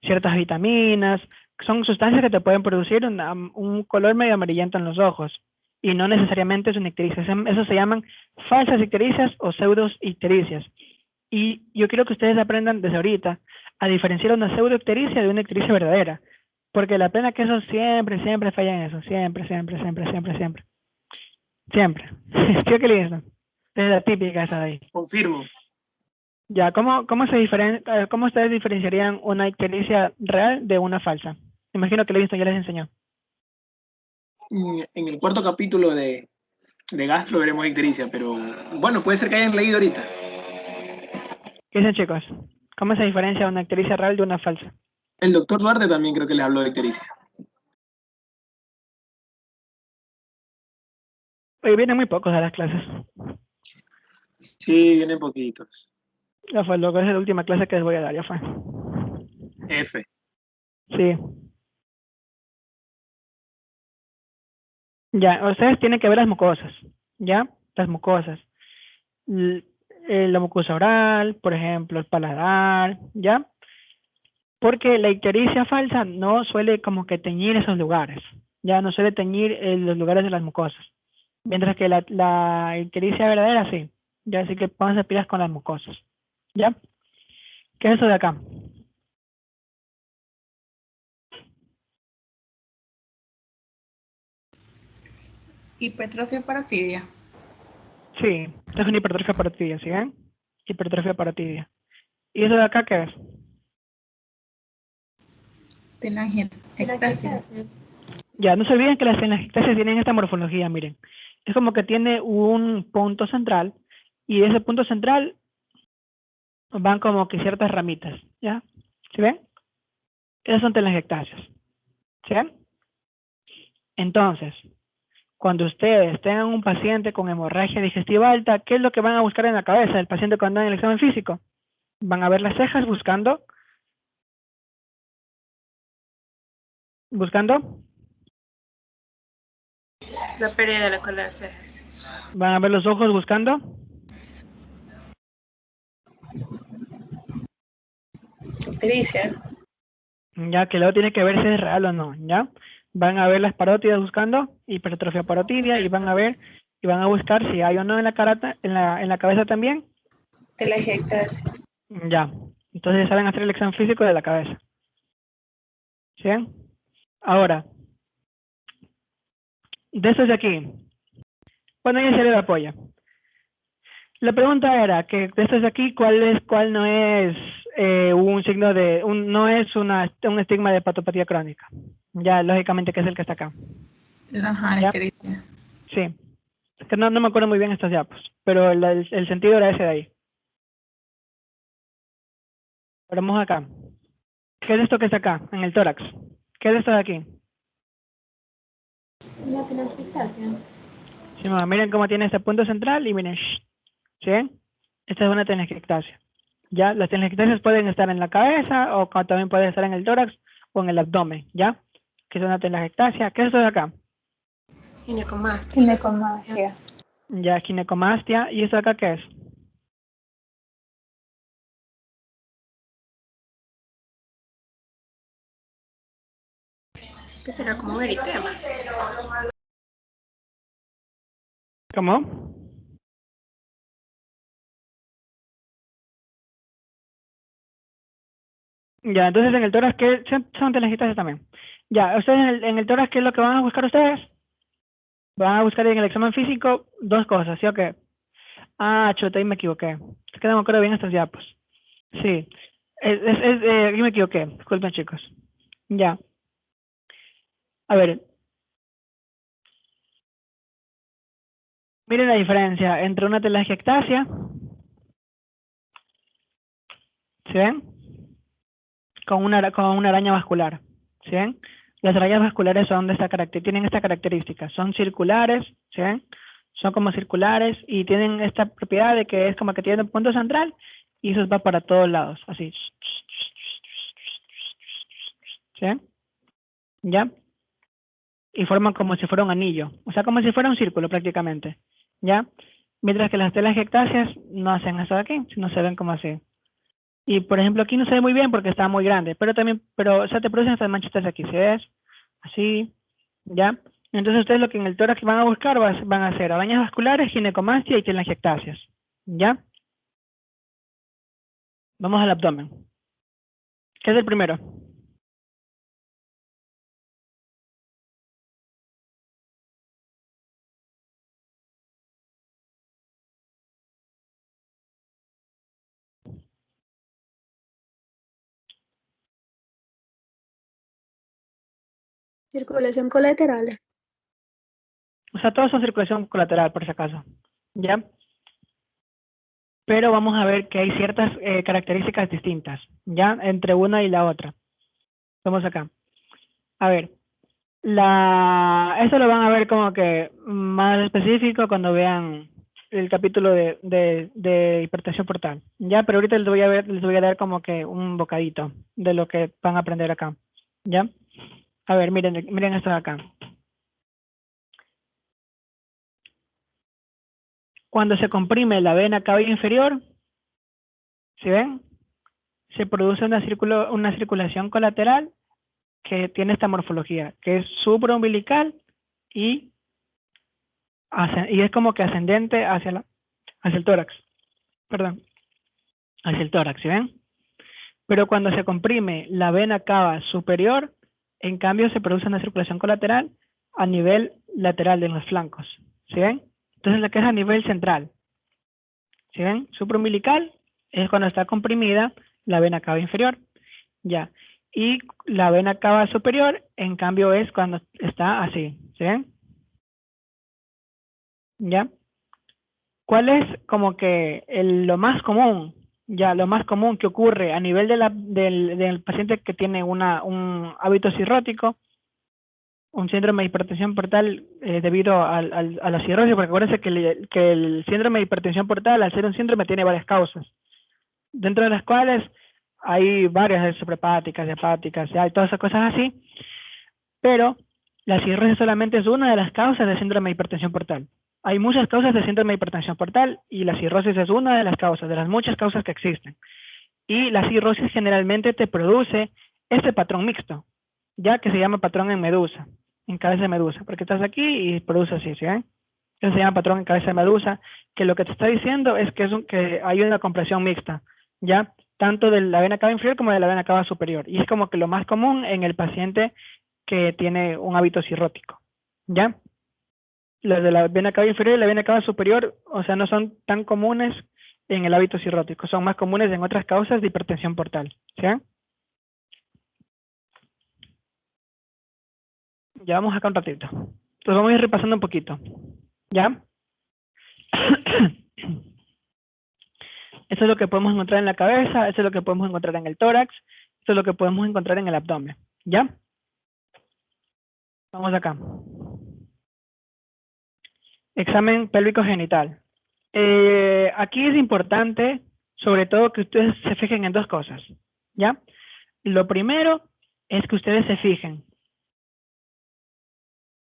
ciertas vitaminas, son sustancias que te pueden producir un color medio amarillento en los ojos y no necesariamente es una ictericia. Eso se llaman falsas ictericias o pseudoictericias. Y yo quiero que ustedes aprendan desde ahorita a diferenciar una pseudoictericia de una ictericia verdadera, porque la pena que eso siempre falla en eso, siempre. Siempre. ¿Sí o qué le dices? Es la típica esa de ahí. Confirmo. Ya, ¿cómo ustedes diferenciarían una ictericia real de una falsa? Imagino que Livingston ya les enseñó. En el cuarto capítulo de gastro veremos ictericia, pero bueno, puede ser que hayan leído ahorita. ¿Qué dicen, chicos? ¿Cómo se diferencia una ictericia real de una falsa? El doctor Duarte también creo que les habló de ictericia. Oye, vienen muy pocos a las clases. Sí, vienen poquitos. Ya fue, loco, esa es la última clase que les voy a dar, ya fue. F. Sí. Ya, ustedes tienen que ver las mucosas, ¿ya? Las mucosas. La mucosa oral, por ejemplo, el paladar, ¿ya? Porque la ictericia falsa no suele como que teñir esos lugares, ya no suele teñir los lugares de las mucosas, mientras que la ictericia verdadera sí, ya así que pónganse pilas con las mucosas, ¿ya? ¿Qué es eso de acá? Hipertrofia parotidia. Sí, es una hipertrofia parotidia, ¿sí ven? Hipertrofia parotidia. ¿Y eso de acá qué es? Telangiectasia. Ya, no se olviden que las telangiectasias tienen esta morfología, miren. Es como que tiene un punto central y de ese punto central van como que ciertas ramitas, ¿ya? ¿Sí ven? Esas son telangiectasias, ¿sí ven? Entonces, cuando ustedes tengan un paciente con hemorragia digestiva alta, ¿qué es lo que van a buscar en la cabeza del paciente cuando hagan el examen físico? Van a ver las cejas buscando La pérdida de la cola de cejas. van a ver los ojos buscando Ictericia. ya que luego tiene que ver si es real o no, ¿ya? Van a ver las parótidas buscando hipertrofia parotidia y van a buscar si hay o no en la cabeza también telangiectasia. Ya. Entonces saben hacer el examen físico de la cabeza. ¿Sí? Ahora, de estos de aquí, bueno, ya se le apoya. La pregunta era que de estos de aquí, ¿cuál no es un signo de, no es un estigma de patopatía crónica? Ya, lógicamente que es el que está acá. Ajá, la ¿Ya? ictericia. Sí. Es que no me acuerdo muy bien estos diapos, pero el sentido era ese de ahí. Vamos acá. ¿Qué es esto que está acá, en el tórax? ¿Qué es esto de aquí? La telangiectasia. Sí, mamá, miren cómo tiene este punto central y miren, ¿sí? Esta es una telangiectasia. ¿Ya? Las telangiectasias pueden estar en la cabeza o también pueden estar en el tórax o en el abdomen, ¿ya? Que es una telangiectasia. ¿Qué es esto de acá? Ginecomastia. Ginecomastia. Ya, ginecomastia. ¿Y esto de acá qué es? Que será como un eritema. ¿Cómo? Ya, entonces en el tórax, ¿qué son telangiectasias también? Ya, ustedes en el tórax, ¿qué es lo que van a buscar ustedes? Van a buscar en el examen físico dos cosas, ¿sí o qué? Ah, chuta, ahí me equivoqué. Es que no me acuerdo bien estos diapos. Sí, aquí me equivoqué. Disculpen, chicos. Ya. A ver, miren la diferencia entre una telangiectasia. ¿Sí ven? Con una araña vascular. ¿Sí ven? Las arañas vasculares son de tienen esta característica. Son circulares, ¿sí ven? Son como circulares y tienen esta propiedad de que es como que tienen un punto central y eso va para todos lados, así. ¿Sí ven? ¿Ya? Y forman como si fuera un anillo, o sea, como si fuera un círculo prácticamente, ¿ya? Mientras que las telangiectasias no hacen eso de aquí, sino se ven como así. Y por ejemplo, aquí no se ve muy bien porque está muy grande, pero o sea, te producen estas manchitas aquí, ¿sí ves? Así, ¿ya? Entonces ustedes lo que en el tórax van a buscar van a hacer arañas vasculares, ginecomastia y telangiectasias, ¿ya? Vamos al abdomen. ¿Qué es el primero? Circulación colateral. O sea, todos son circulación colateral, por si acaso, ¿ya? Pero vamos a ver que hay ciertas características distintas, ¿ya? Entre una y la otra. Vamos acá. A ver, esto lo van a ver como que más específico cuando vean el capítulo de hipertensión portal, ¿ya? Pero ahorita les voy a dar como que un bocadito de lo que van a aprender acá, ¿ya? A ver, miren esto de acá. Cuando se comprime la vena cava inferior, ¿sí ven? Se produce una circulación colateral que tiene esta morfología, que es supraumbilical y es como que ascendente hacia el tórax, perdón, hacia el tórax, ¿sí ven? Pero cuando se comprime la vena cava superior, en cambio se produce una circulación colateral a nivel lateral de los flancos, ¿sí ven? Entonces la que es a nivel central, ¿sí ven? Supraumbilical es cuando está comprimida la vena cava inferior, ya. Y la vena cava superior, en cambio, es cuando está así, ¿sí ven? ¿Ya? ¿Cuál es como que lo más común? Ya, lo más común que ocurre a nivel del paciente que tiene un hábito cirrótico, un síndrome de hipertensión portal debido a la cirrosis, porque acuérdense que el síndrome de hipertensión portal, al ser un síndrome, tiene varias causas, dentro de las cuales hay varias suprahepáticas, hepáticas, ya hay todas esas cosas así, pero la cirrosis solamente es una de las causas del síndrome de hipertensión portal. Hay muchas causas de síndrome de hipertensión portal y la cirrosis es una de las causas, de las muchas causas que existen. Y la cirrosis generalmente te produce este patrón mixto, ya que se llama patrón en medusa, en cabeza de medusa, porque estás aquí y produce así, ¿sí ven? Eso se llama patrón en cabeza de medusa, que lo que te está diciendo es que, que hay una compresión mixta, ¿ya? Tanto de la vena cava inferior como de la vena cava superior. Y es como que lo más común en el paciente que tiene un hábito cirrótico, ¿ya? Los de la vena cava inferior y la vena cava superior, o sea, no son tan comunes en el hábito cirrótico, son más comunes en otras causas de hipertensión portal, ¿sí? Ya vamos acá un ratito. Entonces vamos a ir repasando un poquito, ¿ya? Eso es lo que podemos encontrar en la cabeza, eso es lo que podemos encontrar en el tórax, eso es lo que podemos encontrar en el abdomen, ¿ya? Vamos acá. Examen pélvico genital. Aquí es importante, sobre todo, que ustedes se fijen en dos cosas, ¿ya? Lo primero es que ustedes se fijen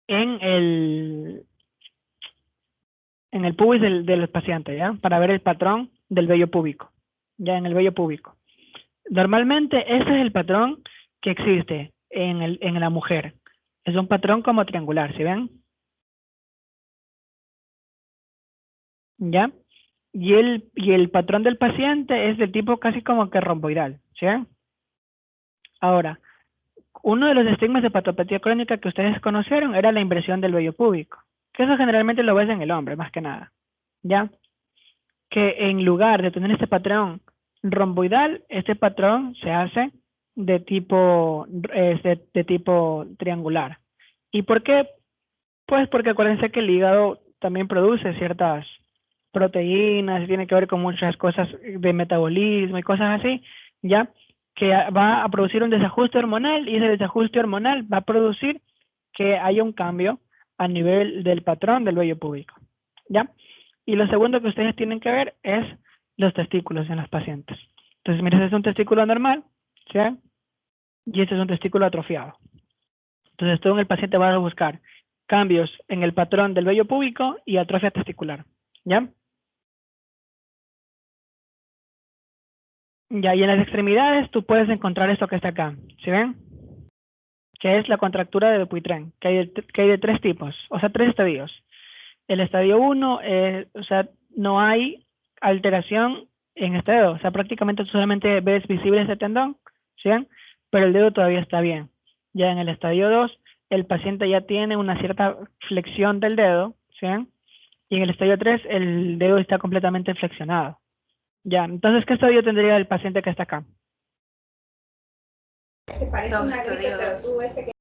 en el pubis del paciente, ¿ya? Para ver el patrón del vello púbico, ya en el vello púbico. Normalmente ese es el patrón que existe en la mujer. Es un patrón como triangular, ¿sí ven? ¿Ya? Y el patrón del paciente es del tipo casi como que romboidal, ¿sí ven? Ahora, uno de los estigmas de patopatía crónica que ustedes conocieron era la inversión del vello púbico, que eso generalmente lo ves en el hombre, más que nada, ¿ya? Que en lugar de tener este patrón romboidal, este patrón se hace de tipo triangular. ¿Y por qué? Pues porque acuérdense que el hígado también produce ciertas proteínas y tiene que ver con muchas cosas de metabolismo y cosas así, ¿ya? Que va a producir un desajuste hormonal y ese desajuste hormonal va a producir que haya un cambio a nivel del patrón del vello púbico, ¿ya? Y lo segundo que ustedes tienen que ver es los testículos en los pacientes. Entonces, miren, este es un testículo normal, ¿sí? Y este es un testículo atrofiado. Entonces, tú en el paciente vas a buscar cambios en el patrón del vello púbico y atrofia testicular, ¿ya? Ya, y en las extremidades tú puedes encontrar esto que está acá, ¿sí ven? Que es la contractura de Dupuytren, que hay de tres tipos, o sea, tres estadios. El estadio 1, o sea, no hay alteración en este dedo, o sea, prácticamente tú solamente ves visible ese tendón, ¿sí ven? Pero el dedo todavía está bien. Ya en el estadio 2, el paciente ya tiene una cierta flexión del dedo, ¿sí ven? Y en el estadio 3, el dedo está completamente flexionado. Ya, entonces, ¿qué estadio tendría el paciente que está acá? Se parece una gripe, pero tú ese que...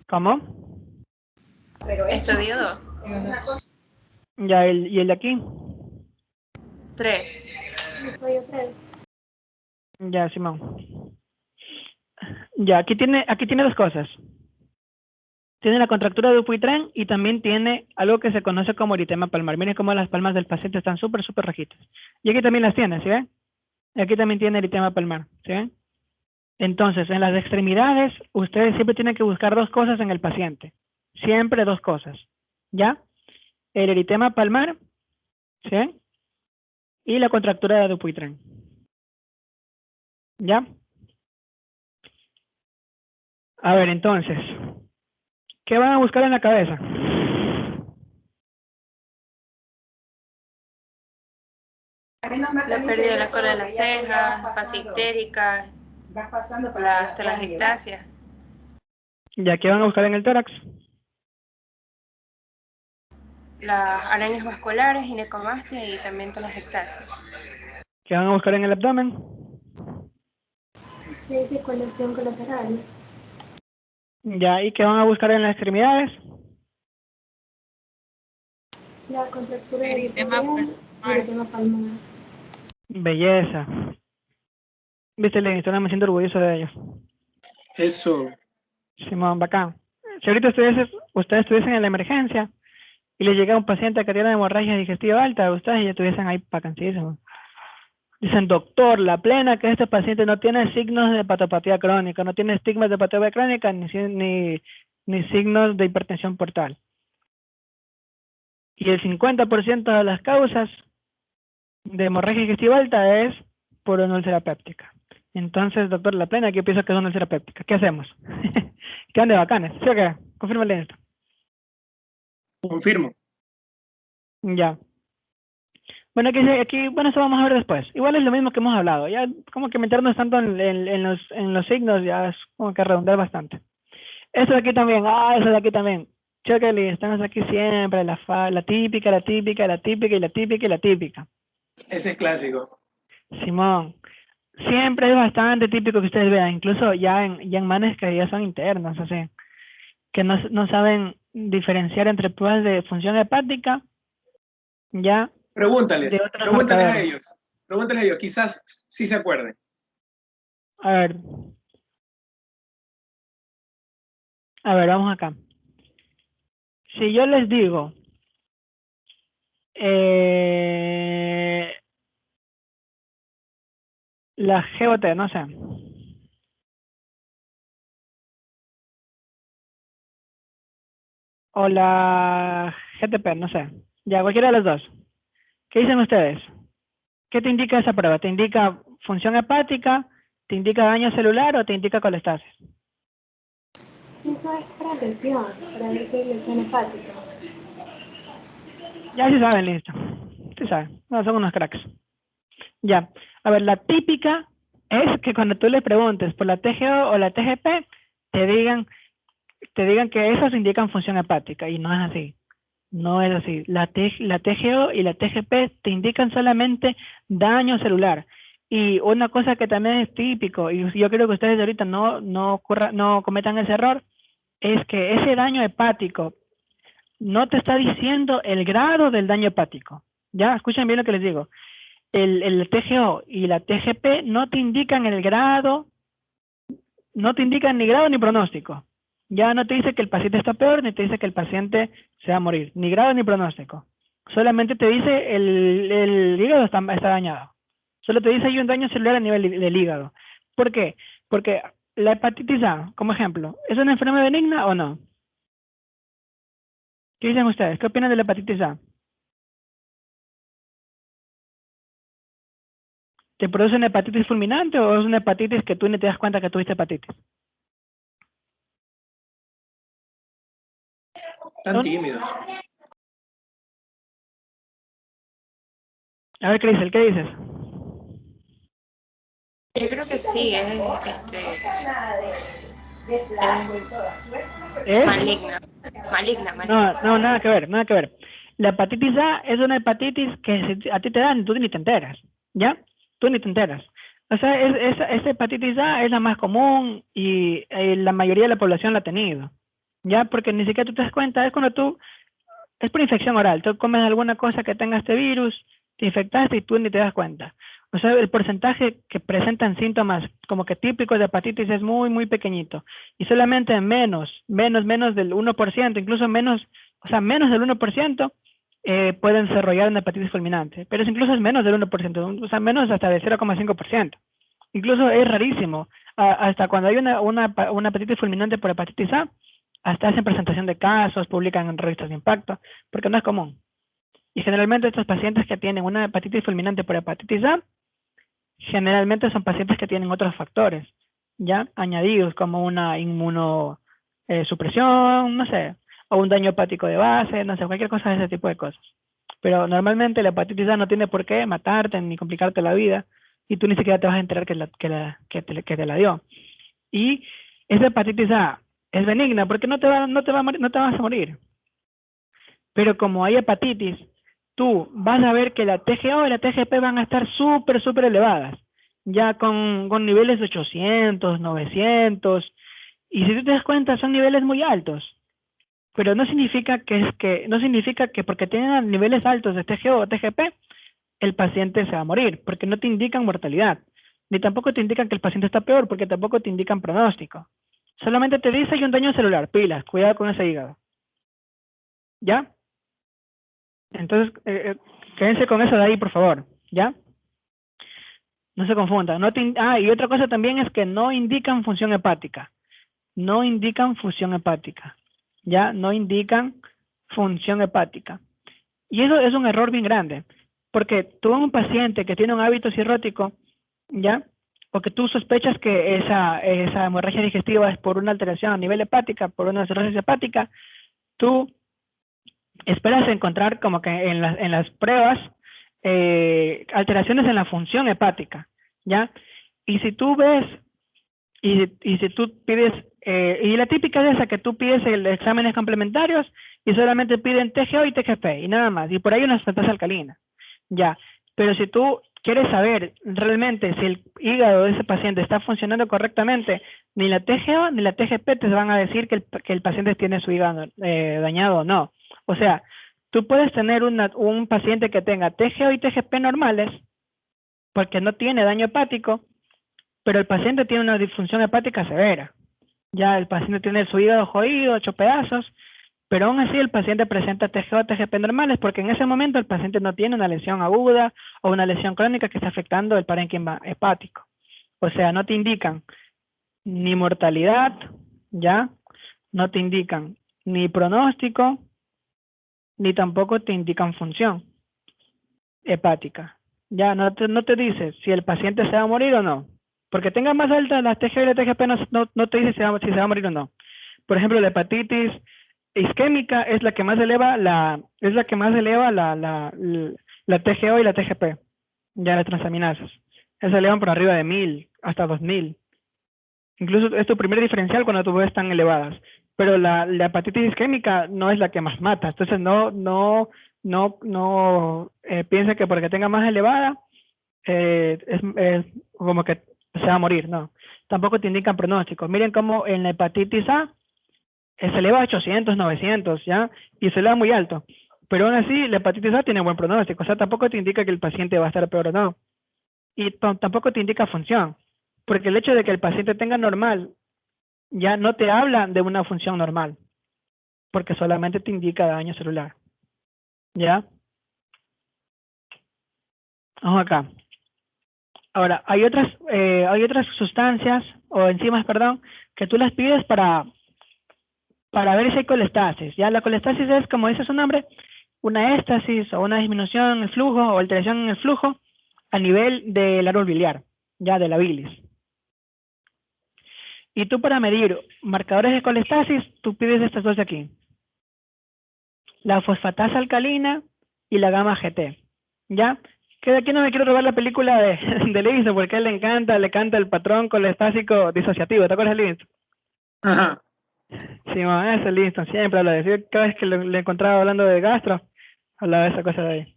¿Cómo? Estadio 2. Ya, ¿y el de aquí? 3. Estadio 3. Ya, Simón. Ya, aquí tiene dos cosas. Tiene la contractura de Dupuytren y también tiene algo que se conoce como eritema palmar. Miren cómo las palmas del paciente están súper rojitas. Y aquí también las tiene, ¿sí ven? Y aquí también tiene eritema palmar, ¿sí ven? Entonces, en las extremidades, ustedes siempre tienen que buscar dos cosas en el paciente. Siempre dos cosas, ¿ya? El eritema palmar, ¿sí? Y la contractura de Dupuytren, ¿ya? A ver, entonces, ¿qué van a buscar en la cabeza? La pérdida de la cola de las cejas, fase ictérica, las telangiectasias. ¿Ya qué van a buscar en el tórax? Las arañas vasculares, ginecomastia y también telangiectasias. ¿Qué van a buscar en el abdomen? Sí, circulación colateral. ¿Ya? ¿Y qué van a buscar en las extremidades? La contractura del Eritema Dupuytren y el eritema palmar. Belleza. Viste, Lenny, me siento orgulloso de ellos. Eso. Simón, bacán. Si ahorita ustedes estuviesen en la emergencia y les llega un paciente que tiene hemorragia digestiva alta, ustedes ya estuviesen ahí vacancísimos. Dicen, doctor, la plena que este paciente no tiene signos de patopatía crónica, no tiene estigmas de patología crónica ni signos de hipertensión portal. Y el 50% de las causas de hemorragia digestiva alta es por una úlcera péptica. Entonces, doctor, la plena, yo pienso que es una úlcera péptica. ¿Qué hacemos? ¿Qué de bacanes? ¿Sí o qué? Confírmale esto. Confirmo. Ya. Bueno, aquí, bueno, eso vamos a ver después. Igual es lo mismo que hemos hablado. Ya como que meternos tanto en los signos ya es como que redundar bastante. Eso de aquí también, eso de aquí también. Chócale, estamos aquí siempre, la típica, la típica, la típica y la típica y la típica. Ese es clásico. Simón, siempre es bastante típico que ustedes vean, incluso ya en manes que ya son internos, así, que no saben diferenciar entre pruebas de función hepática, ya, Pregúntales de otros a marcadores. ellos. Pregúntales a ellos, quizás sí se acuerden. A ver, vamos acá. Si yo les digo, la GOT, no sé. O la GTP, no sé. Ya, cualquiera de los dos. ¿Qué dicen ustedes? ¿Qué te indica esa prueba? ¿Te indica función hepática? ¿Te indica daño celular o te indica colestasis? Eso es para lesión, para ver si hay lesión hepática. Ya sí saben, listo. Sí saben. No, son unos cracks. Ya. A ver, la típica es que cuando tú le preguntes por la TGO o la TGP, te digan que esas indican función hepática y no es así. No es así. La TGO y la TGP te indican solamente daño celular. Y una cosa que también es típico, y yo creo que ustedes ahorita no cometan ese error, es que ese daño hepático no te está diciendo el grado del daño hepático. Ya, escuchen bien lo que les digo. El TGO y la TGP no te indican el grado, no te indican ni grado ni pronóstico. Ya no te dice que el paciente está peor, ni te dice que el paciente se va a morir, ni grado ni pronóstico. Solamente te dice el hígado está dañado. Solo te dice hay un daño celular a nivel del hígado. ¿Por qué? Porque la hepatitis A, como ejemplo, ¿es una enfermedad benigna o no? ¿Qué dicen ustedes? ¿Qué opinan de la hepatitis A? ¿Te produce una hepatitis fulminante o es una hepatitis que tú ni te das cuenta que tuviste hepatitis? Tan tímidos. A ver, Crisel, ¿qué dices? Yo creo que sí, es ¿Es? maligna. No, nada que ver, nada que ver. La hepatitis A es una hepatitis que a ti te dan y tú ni te enteras, ¿ya? Tú ni te enteras. O sea, esa hepatitis A es la más común y la mayoría de la población la ha tenido, ¿ya? Porque ni siquiera tú te das cuenta, es cuando es por infección oral, tú comes alguna cosa que tenga este virus, te infectaste y tú ni te das cuenta. O sea, el porcentaje que presentan síntomas como que típicos de hepatitis es muy, muy pequeñito. Y solamente menos del 1%, incluso menos, o sea, menos del 1% pueden desarrollar una hepatitis fulminante. Pero incluso es menos del 1%, o sea, menos hasta de 0,5%. Incluso es rarísimo. Hasta cuando hay una hepatitis fulminante por hepatitis A, hasta hacen presentación de casos, publican en revistas de impacto, porque no es común. Y generalmente estos pacientes que tienen una hepatitis fulminante por hepatitis A, generalmente son pacientes que tienen otros factores, ya añadidos, como una inmunosupresión, no sé, o un daño hepático de base, no sé, cualquier cosa de ese tipo de cosas. Pero normalmente la hepatitis A no tiene por qué matarte ni complicarte la vida, y tú ni siquiera te vas a enterar que te la dio. Y esa hepatitis A es benigna porque no te vas a morir. Pero como hay hepatitis, tú vas a ver que la TGO y la TGP van a estar súper elevadas, ya con niveles de 800, 900, y si tú te das cuenta son niveles muy altos. Pero no significa que porque tienen niveles altos de TGO o TGP, el paciente se va a morir, porque no te indican mortalidad, ni tampoco te indican que el paciente está peor, porque tampoco te indican pronóstico. Solamente te dice hay un daño celular, pilas, cuidado con ese hígado. ¿Ya? Entonces, quédense con eso de ahí, por favor. ¿Ya? No se confundan. Y otra cosa también es que no indican función hepática. No indican función hepática. ¿Ya? No indican función hepática. Y eso es un error bien grande. Porque tú en un paciente que tiene un hábito cirrótico, ¿ya? O que tú sospechas que esa hemorragia digestiva es por una alteración a nivel hepática, por una cirrosis hepática, tú esperas encontrar como que en las pruebas alteraciones en la función hepática, ¿ya? Y si tú ves, y si tú pides, y la típica es esa que tú pides exámenes complementarios y solamente piden TGO y TGP y nada más, y por ahí una fosfatasa alcalina, ¿ya? Pero si tú quieres saber realmente si el hígado de ese paciente está funcionando correctamente, ni la TGO ni la TGP te van a decir que el paciente tiene su hígado dañado o no. O sea, tú puedes tener un paciente que tenga TGO y TGP normales porque no tiene daño hepático, pero el paciente tiene una disfunción hepática severa. Ya el paciente tiene su hígado jodido, 8 pedazos, pero aún así el paciente presenta TGO o TGP normales porque en ese momento el paciente no tiene una lesión aguda o una lesión crónica que está afectando el parénquima hepático. O sea, no te indican ni mortalidad, ¿ya? No te indican ni pronóstico, ni tampoco te indican función hepática. Ya, no te dice si el paciente se va a morir o no. Porque tenga más altas las TGO y la TGP no te dice si se va a morir o no. Por ejemplo, la hepatitis isquémica es la que más eleva la TGO y la TGP, ya las transaminasas. Esas elevan por arriba de 1000 hasta 2000. Incluso es tu primer diferencial cuando tu ves tan elevadas. Pero la hepatitis isquémica no es la que más mata. Entonces no piensa que porque tenga más elevada es como que se va a morir, no. Tampoco te indican pronósticos. Miren cómo en la hepatitis A se eleva a 800, 900, ¿ya? Y se eleva muy alto. Pero aún así, la hepatitis A tiene buen pronóstico. O sea, tampoco te indica que el paciente va a estar peor o no. Y tampoco te indica función. Porque el hecho de que el paciente tenga normal, ya no te habla de una función normal. Porque solamente te indica daño celular. ¿Ya? Vamos acá. Ahora, hay otras sustancias, o enzimas, perdón, que tú las pides para ver si hay colestasis. Ya la colestasis es, como dice su nombre, una éstasis o una disminución en el flujo o alteración en el flujo a nivel del árbol biliar, ya de la bilis. Y tú para medir marcadores de colestasis, tú pides estas dos de aquí. La fosfatasa alcalina y la gamma GT. ¿Ya? Que de aquí no me quiero robar la película de Livingston porque a él le canta el patrón colestásico disociativo. ¿Te acuerdas de Livingston? Ajá. Sí, ese Livingston siempre habla de eso. Cada vez que le encontraba hablando de gastro, hablaba de esa cosa de ahí.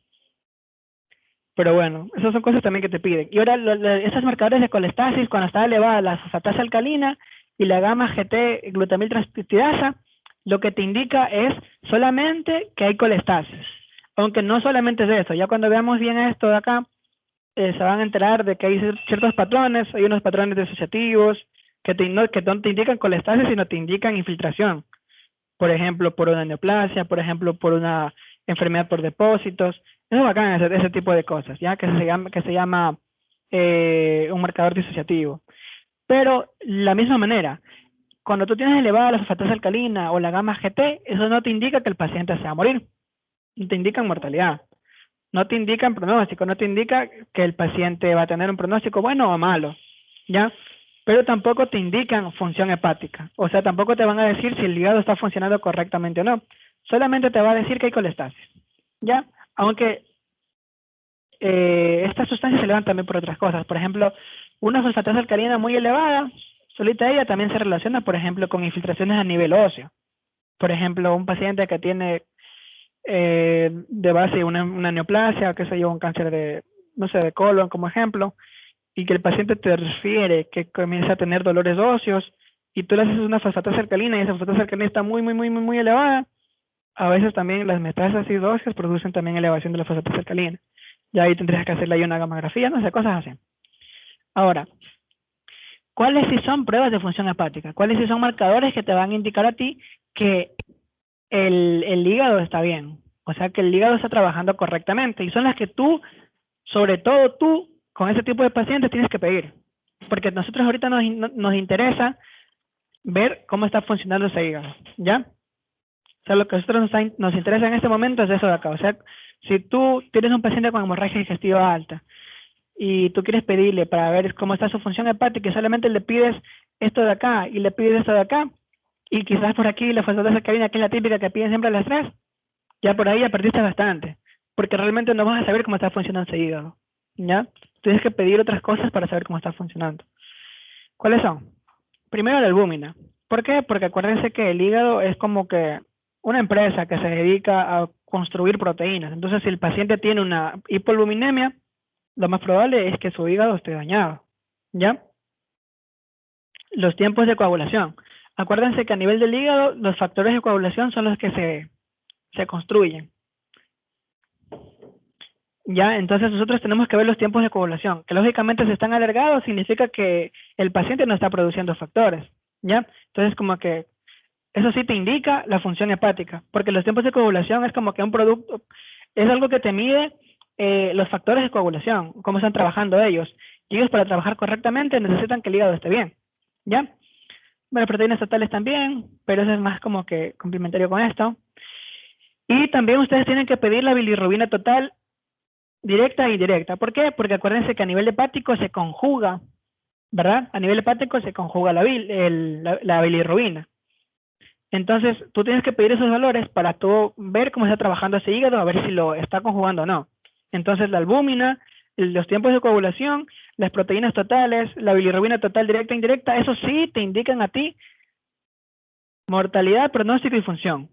Pero bueno, esas son cosas también que te piden. Y ahora, esos marcadores de colestasis, cuando está elevada la fosfatasa alcalina y la gamma GT glutamil transpeptidasa, lo que te indica es solamente que hay colestasis. Aunque no solamente es eso, ya cuando veamos bien esto de acá, se van a enterar de que hay ciertos patrones, hay unos patrones disociativos que no te indican colestasis, sino te indican infiltración. Por ejemplo, por una neoplasia, por ejemplo, por una enfermedad por depósitos. Eso es bacán, ese tipo de cosas, ya que se llama un marcador disociativo. Pero la misma manera, cuando tú tienes elevada la fosfatasa alcalina o la gamma GT, eso no te indica que el paciente se va a morir. No te indican mortalidad. No te indican pronóstico, no te indica que el paciente va a tener un pronóstico bueno o malo, ¿ya? Pero tampoco te indican función hepática. O sea, tampoco te van a decir si el hígado está funcionando correctamente o no. Solamente te va a decir que hay colestasis, ¿ya? Aunque estas sustancias se elevan también por otras cosas. Por ejemplo, una fosfatasa alcalina muy elevada, solita ella también se relaciona, por ejemplo, con infiltraciones a nivel óseo. Por ejemplo, un paciente que tiene de base una neoplasia, que se lleva un cáncer de colon como ejemplo, y que el paciente te refiere que comienza a tener dolores óseos, y tú le haces una fosfatasa alcalina y esa fosfatasa alcalina está muy elevada, a veces también las metástasis óseas producen también elevación de la fosfatasa alcalina. Y ahí tendrías que hacerle ahí una gamografía, no sé, cosas así. Ahora, ¿cuáles sí son pruebas de función hepática? ¿Cuáles sí son marcadores que te van a indicar a ti que el hígado está bien? O sea, que el hígado está trabajando correctamente. Y son las que tú, sobre todo tú, con ese tipo de pacientes tienes que pedir. Porque a nosotros ahorita nos interesa ver cómo está funcionando ese hígado, ¿ya? O sea, lo que a nosotros nos interesa en este momento es eso de acá. O sea, si tú tienes un paciente con hemorragia digestiva alta y tú quieres pedirle para ver cómo está su función hepática y solamente le pides esto de acá y le pides esto de acá, y quizás por aquí la fosfatasa alcalina, que es la típica que piden siempre las tres, Ya por ahí ya perdiste bastante, porque realmente no vas a saber cómo está funcionando ese hígado, ¿ya? Tienes que pedir otras cosas para saber cómo está funcionando. ¿Cuáles son? Primero la albúmina. ¿Por qué? Porque acuérdense que el hígado es como que una empresa que se dedica a construir proteínas. Entonces, si el paciente tiene una hipoalbuminemia, lo más probable es que su hígado esté dañado, ¿ya? Los tiempos de coagulación. Acuérdense que a nivel del hígado, los factores de coagulación son los que se construyen. Ya, entonces nosotros tenemos que ver los tiempos de coagulación, que lógicamente si están alargados significa que el paciente no está produciendo factores, ¿ya? Entonces como que eso sí te indica la función hepática, porque los tiempos de coagulación es como que un producto, es algo que te mide los factores de coagulación, cómo están trabajando ellos, y ellos para trabajar correctamente necesitan que el hígado esté bien, ¿ya? Bueno, proteínas totales también, pero eso es más como que complementario con esto. Y también ustedes tienen que pedir la bilirrubina total directa e indirecta. ¿Por qué? Porque acuérdense que a nivel hepático se conjuga, ¿verdad? A nivel hepático se conjuga la bilirrubina. Entonces, tú tienes que pedir esos valores para tú ver cómo está trabajando ese hígado, a ver si lo está conjugando o no. Entonces, la albúmina, los tiempos de coagulación, las proteínas totales, la bilirrubina total directa e indirecta, eso sí te indican a ti mortalidad, pronóstico y función.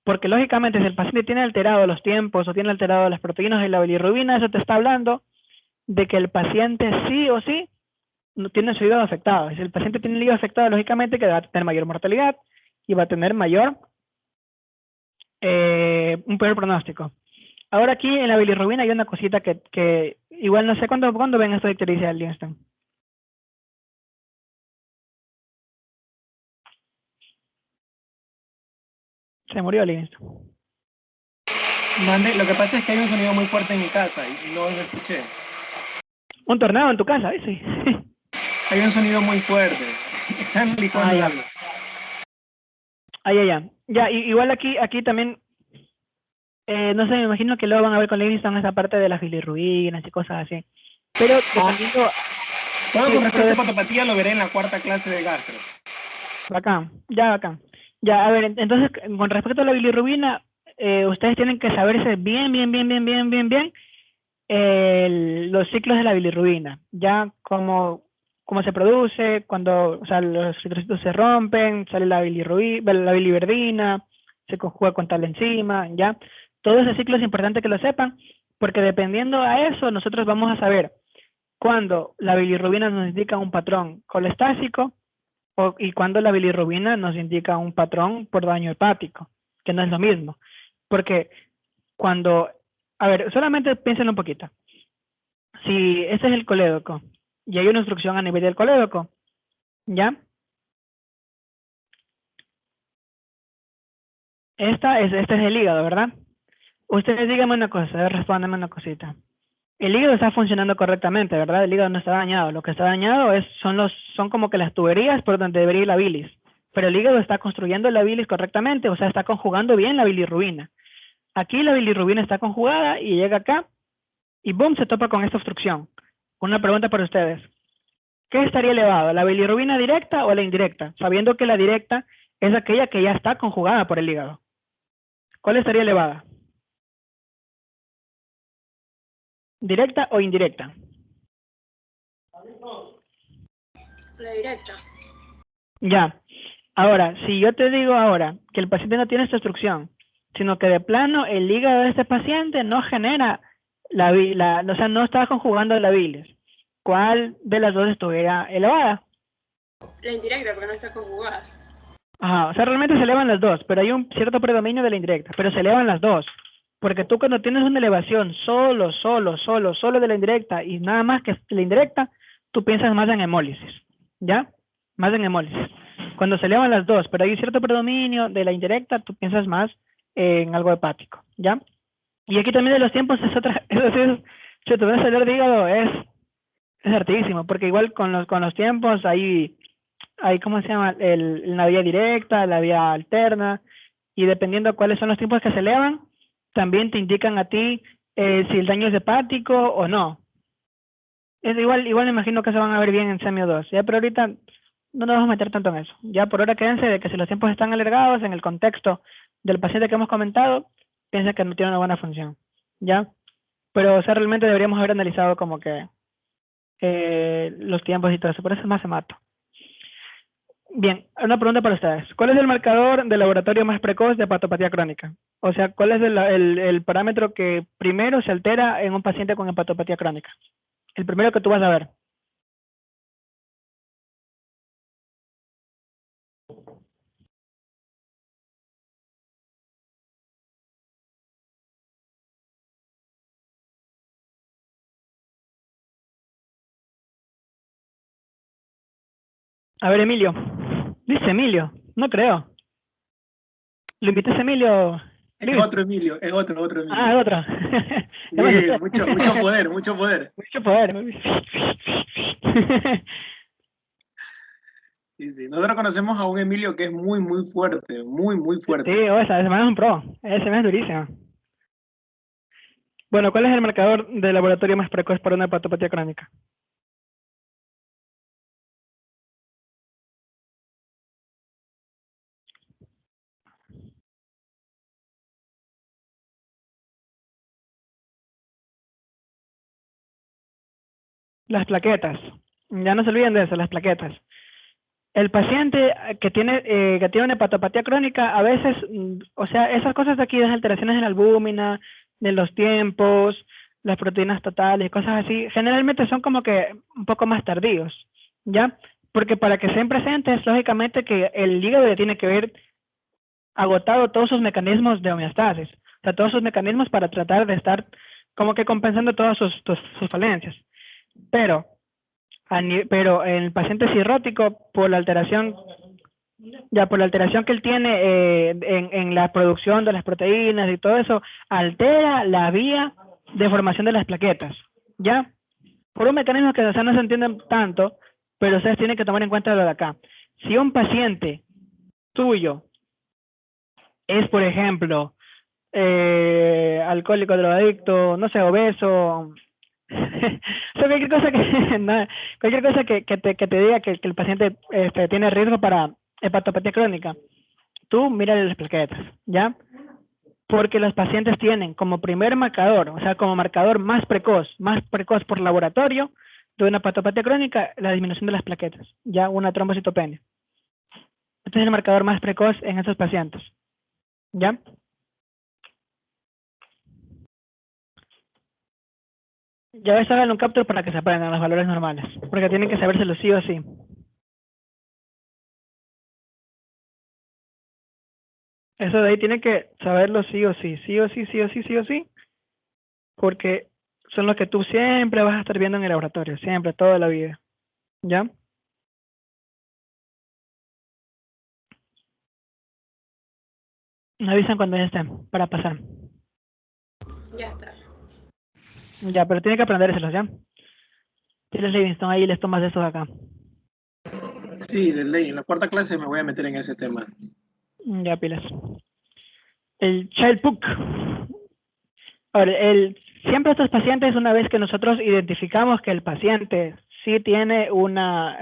Porque lógicamente si el paciente tiene alterado los tiempos o tiene alterado las proteínas de la bilirrubina, eso te está hablando de que el paciente sí o sí no tiene su hígado afectado. Si el paciente tiene el hígado afectado, lógicamente que va a tener mayor mortalidad y va a tener un peor pronóstico. Ahora aquí en la bilirrubina hay una cosita que igual no sé cuándo ven esto de ictericia del Livingston. Se murió Livingston. Mande, lo que pasa es que hay un sonido muy fuerte en mi casa y no lo escuché. ¿Un tornado en tu casa? Sí. Hay un sonido muy fuerte. Están licuando ya. algo. Ya, igual aquí también, no sé, me imagino que luego van a ver con Livingston esa parte de las bilirrubinas y cosas así. Pero dependiendo... Bueno, con respecto a patopatía lo veré en la 4ª clase de gastro. Bacán. Ya, a ver, entonces, con respecto a la bilirrubina, ustedes tienen que saberse bien los ciclos de la bilirrubina, ya cómo se produce, cuando, o sea, los eritrocitos se rompen, sale la biliverdina, se conjuga con tal enzima, ya. Todo ese ciclo es importante que lo sepan, porque dependiendo a eso, nosotros vamos a saber cuándo la bilirrubina nos indica un patrón colestásico y cuándo la bilirrubina nos indica un patrón por daño hepático, que no es lo mismo. Porque cuando, a ver, solamente piensen un poquito. Si este es el colédoco y hay una obstrucción a nivel del colédoco, ¿ya? Este es el hígado, ¿verdad? Ustedes díganme una cosa, respóndanme una cosita. El hígado está funcionando correctamente, ¿verdad? El hígado no está dañado. Lo que está dañado son como que las tuberías por donde debería ir la bilis. Pero el hígado está construyendo la bilis correctamente, o sea, está conjugando bien la bilirrubina. Aquí la bilirrubina está conjugada y llega acá y boom, se topa con esta obstrucción. Una pregunta para ustedes. ¿Qué estaría elevado? ¿La bilirrubina directa o la indirecta? Sabiendo que la directa es aquella que ya está conjugada por el hígado. ¿Cuál estaría elevada? ¿Directa o indirecta? La directa. Ya. Ahora, si yo te digo ahora que el paciente no tiene esta obstrucción, sino que de plano el hígado de este paciente no genera o sea, no está conjugando la bilis, ¿cuál de las dos estuviera elevada? La indirecta, porque no está conjugada. Ajá, o sea, realmente se elevan las dos, pero hay un cierto predominio de la indirecta, pero se elevan las dos. Porque tú cuando tienes una elevación solo de la indirecta y nada más que la indirecta, tú piensas más en hemólisis, ¿ya? Más en hemólisis. Cuando se elevan las dos, pero hay un cierto predominio de la indirecta, tú piensas más en algo hepático, ¿ya? Y aquí también de los tiempos es otra, es decir, si te vas a hablar de hígado es hartísimo, porque igual con los tiempos hay ¿cómo se llama? La vía directa, la vía alterna, y dependiendo de cuáles son los tiempos que se elevan, también te indican a ti si el daño es hepático o no. Es igual me imagino que se van a ver bien en Semio 2, ¿ya? Pero ahorita no nos vamos a meter tanto en eso. Ya por ahora quédense de que si los tiempos están alargados en el contexto del paciente que hemos comentado, piensa que no tiene una buena función, ¿ya? Pero, o sea, realmente deberíamos haber analizado como que los tiempos y todo eso, por eso más se mata. Bien, una pregunta para ustedes. ¿Cuál es el marcador de laboratorio más precoz de hepatopatía crónica? O sea, ¿cuál es el parámetro que primero se altera en un paciente con hepatopatía crónica? El primero que tú vas a ver. A ver, Emilio. Dice Emilio. No creo. ¿Lo invitas a Emilio? Es otro Emilio, es otro Emilio. Ah, es otro. Sí, mucho poder, mucho poder. Mucho poder. Sí. Nosotros conocemos a un Emilio que es muy fuerte, muy fuerte. Sí, ese man es un pro. Ese man es durísimo. Bueno, ¿cuál es el marcador de laboratorio más precoz para una hepatopatía crónica? Las plaquetas. Ya no se olviden de eso, las plaquetas. El paciente que tiene una hepatopatía crónica, a veces, o sea, esas cosas de aquí, las alteraciones en la albúmina, de los tiempos, las proteínas totales, cosas así, generalmente son como que un poco más tardíos, ¿ya? Porque para que sean presentes, lógicamente que el hígado ya tiene que ver agotado todos sus mecanismos de homeostasis, o sea, todos sus mecanismos para tratar de estar como que compensando todas sus falencias. Pero en el paciente cirrótico, por la alteración que él tiene en la producción de las proteínas y todo eso, altera la vía de formación de las plaquetas, ¿ya? Por un mecanismo que no se entiende tanto, pero ustedes tienen que tomar en cuenta lo de acá. Si un paciente tuyo es, por ejemplo, alcohólico, drogadicto, no sé, obeso, o sea, cualquier cosa que te diga que el paciente tiene riesgo para hepatopatía crónica, tú mírale las plaquetas, ¿ya? Porque los pacientes tienen como primer marcador, o sea, como marcador más precoz por laboratorio de una hepatopatía crónica, la disminución de las plaquetas, ya una trombocitopenia. Este es el marcador más precoz en estos pacientes, ¿ya? Ya ves, hagan un capture para que se aprendan los valores normales, porque tienen que sabérselo sí o sí. Eso de ahí tienen que saberlo sí o sí, sí o sí, porque son los que tú siempre vas a estar viendo en el laboratorio, siempre, toda la vida. ¿Ya? Me avisan cuando ya estén, para pasar. Ya está. Ya, pero tienen que aprendérselos, ¿ya? Tienes Livingston ahí y les tomas de estos acá. Sí, de ley. En la cuarta clase me voy a meter en ese tema. Ya, pilas. El Child Puck. Ahora, siempre estos pacientes, una vez que nosotros identificamos que el paciente sí tiene una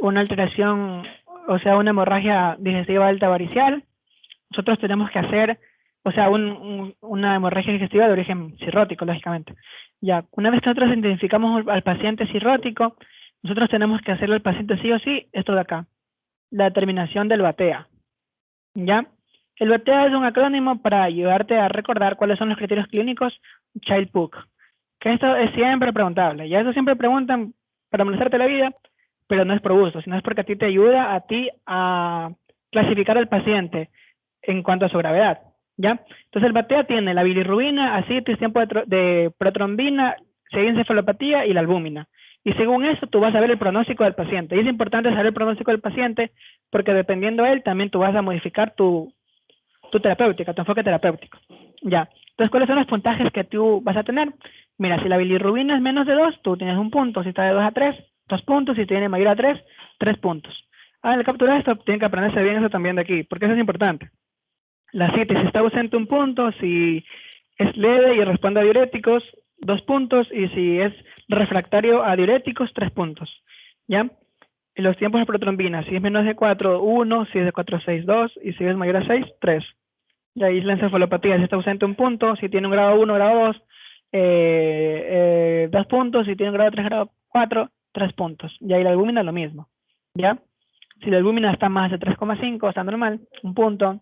alteración, o sea, una hemorragia digestiva alta varicial, nosotros tenemos que hacer, o sea, una hemorragia digestiva de origen cirrótico, lógicamente. Ya, una vez que nosotros identificamos al paciente cirrótico, nosotros tenemos que hacerle al paciente sí o sí esto de acá, la determinación del BATEA. ¿Ya? El BATEA es un acrónimo para ayudarte a recordar cuáles son los criterios clínicos Child Puck. Que esto es siempre preguntable. Ya eso siempre preguntan para molestarte la vida, pero no es por gusto, sino es porque a ti te ayuda a clasificar al paciente en cuanto a su gravedad. ¿Ya? Entonces el BATEA tiene la bilirrubina, ascitis, tiempo de protrombina, encefalopatía y la albúmina. Y según eso, tú vas a ver el pronóstico del paciente. Y es importante saber el pronóstico del paciente porque dependiendo de él, también tú vas a modificar tu terapéutica, tu enfoque terapéutico. Ya. Entonces, ¿cuáles son los puntajes que tú vas a tener? Mira, si la bilirrubina es menos de 2, tú tienes 1 punto. Si está de 2 a 3, 2 puntos. Si tiene mayor a 3, 3 puntos. En la captura de esto, tienen que aprenderse bien eso también de aquí, porque eso es importante. La CITES, si está ausente 1 punto, si es leve y responde a diuréticos, 2 puntos, y si es refractario a diuréticos, 3 puntos. ¿Ya? los tiempos de protrombina, si es menos de 4, 1, si es de 4 a 6, 2, y si es mayor a 6, 3. Y ahí la encefalopatía, si está ausente un punto, si tiene un grado 1, grado 2, 2 puntos, si tiene un grado 3, grado 4, 3 puntos. Y ahí la albúmina lo mismo, ¿ya? Si la albúmina está más de 3,5, está normal, un punto.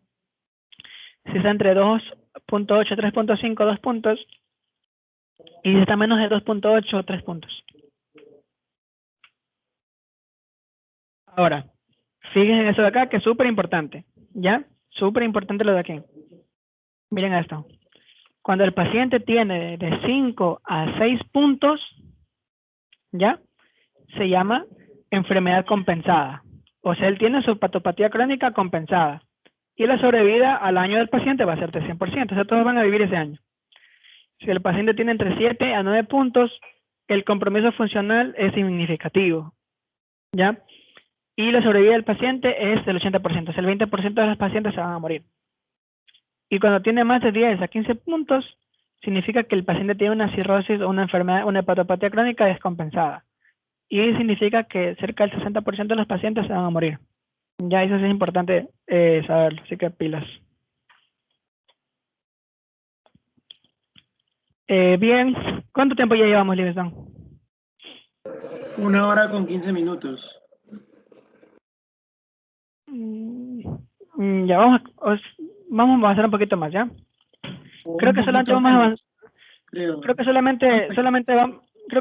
Si está entre 2.8 y 3.5, 2 puntos. Y si está menos de 2.8, 3 puntos. Ahora, fíjense en eso de acá, que es súper importante, ¿ya? Súper importante lo de aquí. Miren esto. Cuando el paciente tiene de 5 a 6 puntos, ¿ya? Se llama enfermedad compensada. O sea, él tiene su patopatía crónica compensada. Y la sobrevida al año del paciente va a ser de 100%. O sea, todos van a vivir ese año. Si el paciente tiene entre 7 a 9 puntos, el compromiso funcional es significativo, ¿ya? Y la sobrevida del paciente es del 80%. O sea, el 20% de los pacientes se van a morir. Y cuando tiene más de 10 a 15 puntos, significa que el paciente tiene una cirrosis o una enfermedad, una hepatopatía crónica descompensada. Y significa que cerca del 60% de los pacientes se van a morir. Ya eso es importante saberlo, así que pilas. Bien, ¿cuánto tiempo ya llevamos, Livingston? 1 hora con 15 minutos. Ya vamos a avanzar un poquito más, ¿ya? Creo que solamente vamos a avanzar. Creo que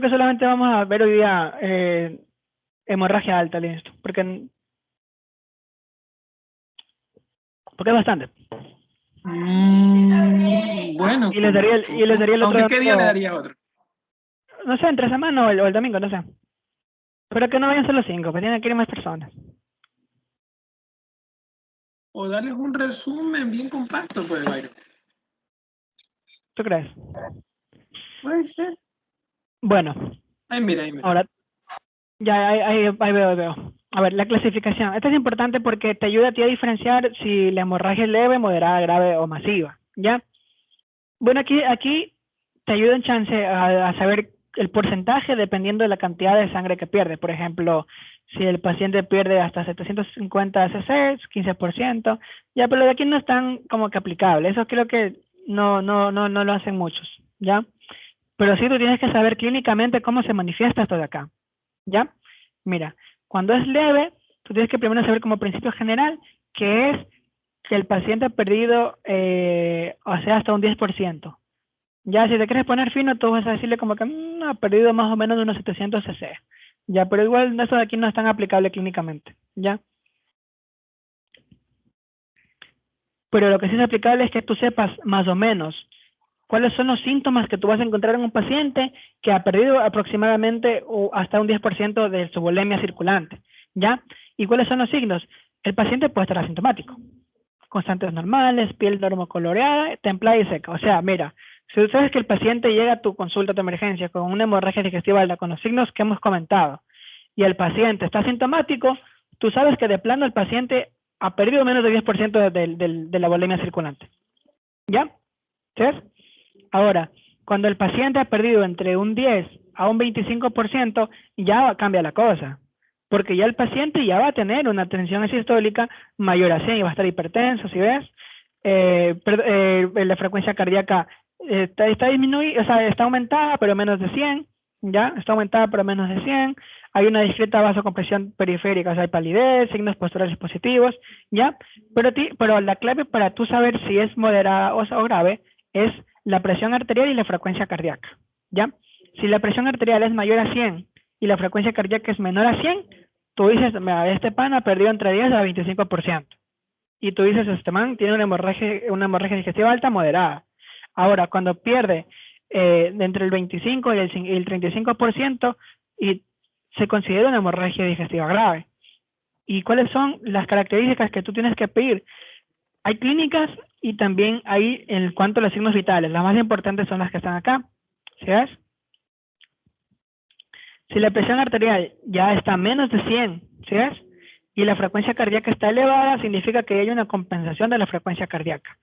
solamente vamos a ver hoy día hemorragia alta, listo, porque es bastante. Bueno. Y les daría el otro. ¿Aunque qué día le darías otro? No sé, entre semana o el domingo, no sé. Pero que no vayan solo 5, pues tienen que ir más personas. O darles un resumen bien compacto, pues, Byron. ¿Tú crees? Puede ser. Bueno. Mira. Ahora, ya ahí veo. A ver, la clasificación. Esto es importante porque te ayuda a ti a diferenciar si la hemorragia es leve, moderada, grave o masiva, ¿ya? Bueno, aquí te ayuda en chance a saber el porcentaje dependiendo de la cantidad de sangre que pierde. Por ejemplo, si el paciente pierde hasta 750 cc, 15%, ya, pero de aquí no es tan como que aplicable. Eso creo que no lo hacen muchos, ¿ya? Pero sí tú tienes que saber clínicamente cómo se manifiesta esto de acá, ¿ya? Mira, cuando es leve, tú tienes que primero saber como principio general que es que el paciente ha perdido, hasta un 10%. Ya, si te quieres poner fino, tú vas a decirle como que ha perdido más o menos unos 700 cc. Ya, pero igual eso de aquí no es tan aplicable clínicamente, ¿ya? Pero lo que sí es aplicable es que tú sepas más o menos cuáles son los síntomas que tú vas a encontrar en un paciente que ha perdido aproximadamente hasta un 10% de su volemia circulante, ¿ya? ¿Y cuáles son los signos? El paciente puede estar asintomático, constantes normales, piel normocoloreada, templada y seca. O sea, mira, si tú sabes que el paciente llega a tu consulta de emergencia con una hemorragia digestiva alta, con los signos que hemos comentado, y el paciente está asintomático, tú sabes que de plano el paciente ha perdido menos del 10% de la volemia circulante. ¿Ya? ¿Sí? Ahora, cuando el paciente ha perdido entre un 10 a un 25%, ya cambia la cosa. Porque ya el paciente ya va a tener una tensión sistólica mayor a 100 y va a estar hipertenso, ¿sí ves? La frecuencia cardíaca está disminuida, o sea, está aumentada, pero menos de 100, ¿ya? Está aumentada, pero menos de 100. Hay una discreta vasocompresión periférica, o sea, hay palidez, signos posturales positivos, ¿ya? Pero la clave para tú saber si es moderada o grave es la presión arterial y la frecuencia cardíaca, ¿ya? Si la presión arterial es mayor a 100 y la frecuencia cardíaca es menor a 100, tú dices, este pan ha perdido entre 10 a 25%. Y tú dices, este man tiene una hemorragia digestiva alta moderada. Ahora, cuando pierde entre el 25 y el 35%, y se considera una hemorragia digestiva grave. ¿Y cuáles son las características que tú tienes que pedir? Hay clínicas y también hay en cuanto a los signos vitales. Las más importantes son las que están acá. ¿Sí ves? Si la presión arterial ya está menos de 100, ¿sí ves? Y la frecuencia cardíaca está elevada, significa que hay una compensación de la frecuencia cardíaca.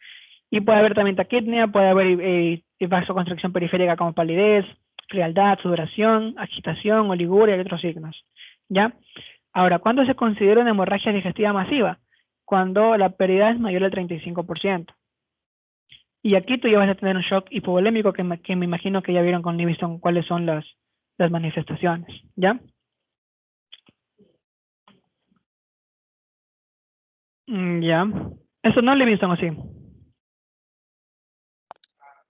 Y puede haber también taquipnea, puede haber vasoconstricción periférica como palidez, frialdad, sudoración, agitación, oliguria y otros signos. ¿Ya? Ahora, ¿cuándo se considera una hemorragia digestiva masiva? Cuando la pérdida es mayor al 35%. Y aquí tú ya vas a tener un shock hipovolémico que me imagino que ya vieron con Livingston cuáles son las manifestaciones, ¿ya? Ya. ¿Eso no Livingston o sí?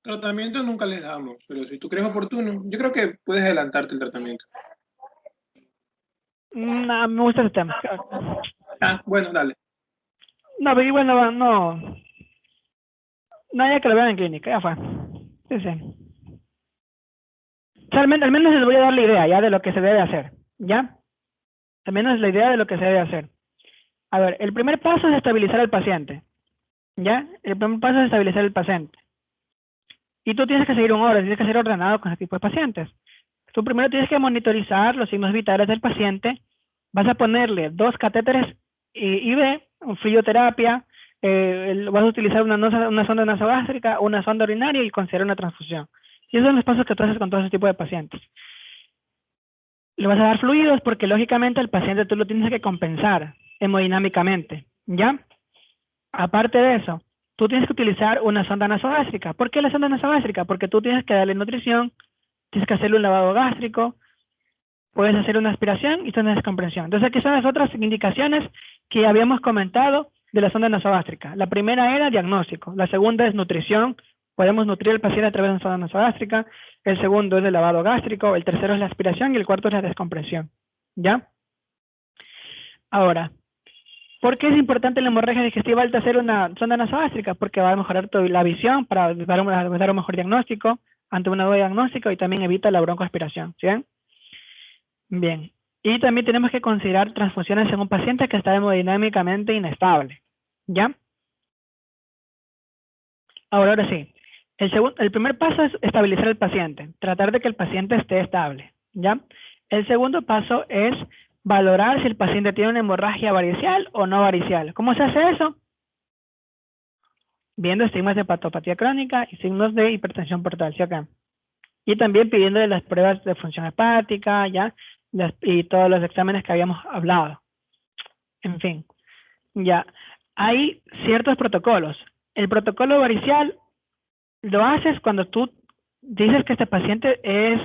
Tratamiento nunca les damos, pero si tú crees oportuno, yo creo que puedes adelantarte el tratamiento. No, me gusta ese tema. Ah, bueno, dale. No, pero igual no. No, ya que lo vean en clínica, ya fue. Sí, sí. O sea, al menos les voy a dar la idea ya de lo que se debe hacer, ¿ya? Al menos la idea de lo que se debe hacer. A ver, el primer paso es estabilizar al paciente, ¿ya? El primer paso es estabilizar al paciente. Y tú tienes que seguir un orden, tienes que ser ordenado con ese tipo de pacientes. Tú primero tienes que monitorizar los signos vitales del paciente. Vas a ponerle 2 catéteres IV, fluidoterapia, vas a utilizar una sonda nasogástrica, una sonda urinaria y considerar una transfusión. Y esos son los pasos que tú haces con todo ese tipo de pacientes. Le vas a dar fluidos porque lógicamente el paciente tú lo tienes que compensar hemodinámicamente, ¿ya? Aparte de eso, tú tienes que utilizar una sonda nasogástrica. ¿Por qué la sonda nasogástrica? Porque tú tienes que darle nutrición, tienes que hacerle un lavado gástrico, puedes hacer una aspiración y una descompresión. Entonces aquí son las otras indicaciones que habíamos comentado de la sonda nasogástrica. La primera era diagnóstico, la segunda es nutrición, podemos nutrir al paciente a través de una sonda nasogástrica, el segundo es el lavado gástrico, el tercero es la aspiración y el cuarto es la descompresión, ¿ya? Ahora, ¿por qué es importante en la hemorragia digestiva alta hacer una sonda nasogástrica? Porque va a mejorar la visión para dar un mejor diagnóstico ante una duda diagnóstico y también evita la broncoaspiración, ¿sí? Bien, y también tenemos que considerar transfusiones en un paciente que está hemodinámicamente inestable, ¿ya? Ahora sí, el primer paso es estabilizar al paciente, tratar de que el paciente esté estable, ¿ya? El segundo paso es valorar si el paciente tiene una hemorragia varicial o no varicial. ¿Cómo se hace eso? Viendo estigmas de hepatopatía crónica y signos de hipertensión portal, ¿sí acá? Y también pidiéndole las pruebas de función hepática, ¿ya? Y todos los exámenes que habíamos hablado. En fin, ya. Hay ciertos protocolos. El protocolo varicial lo haces cuando tú dices que este paciente es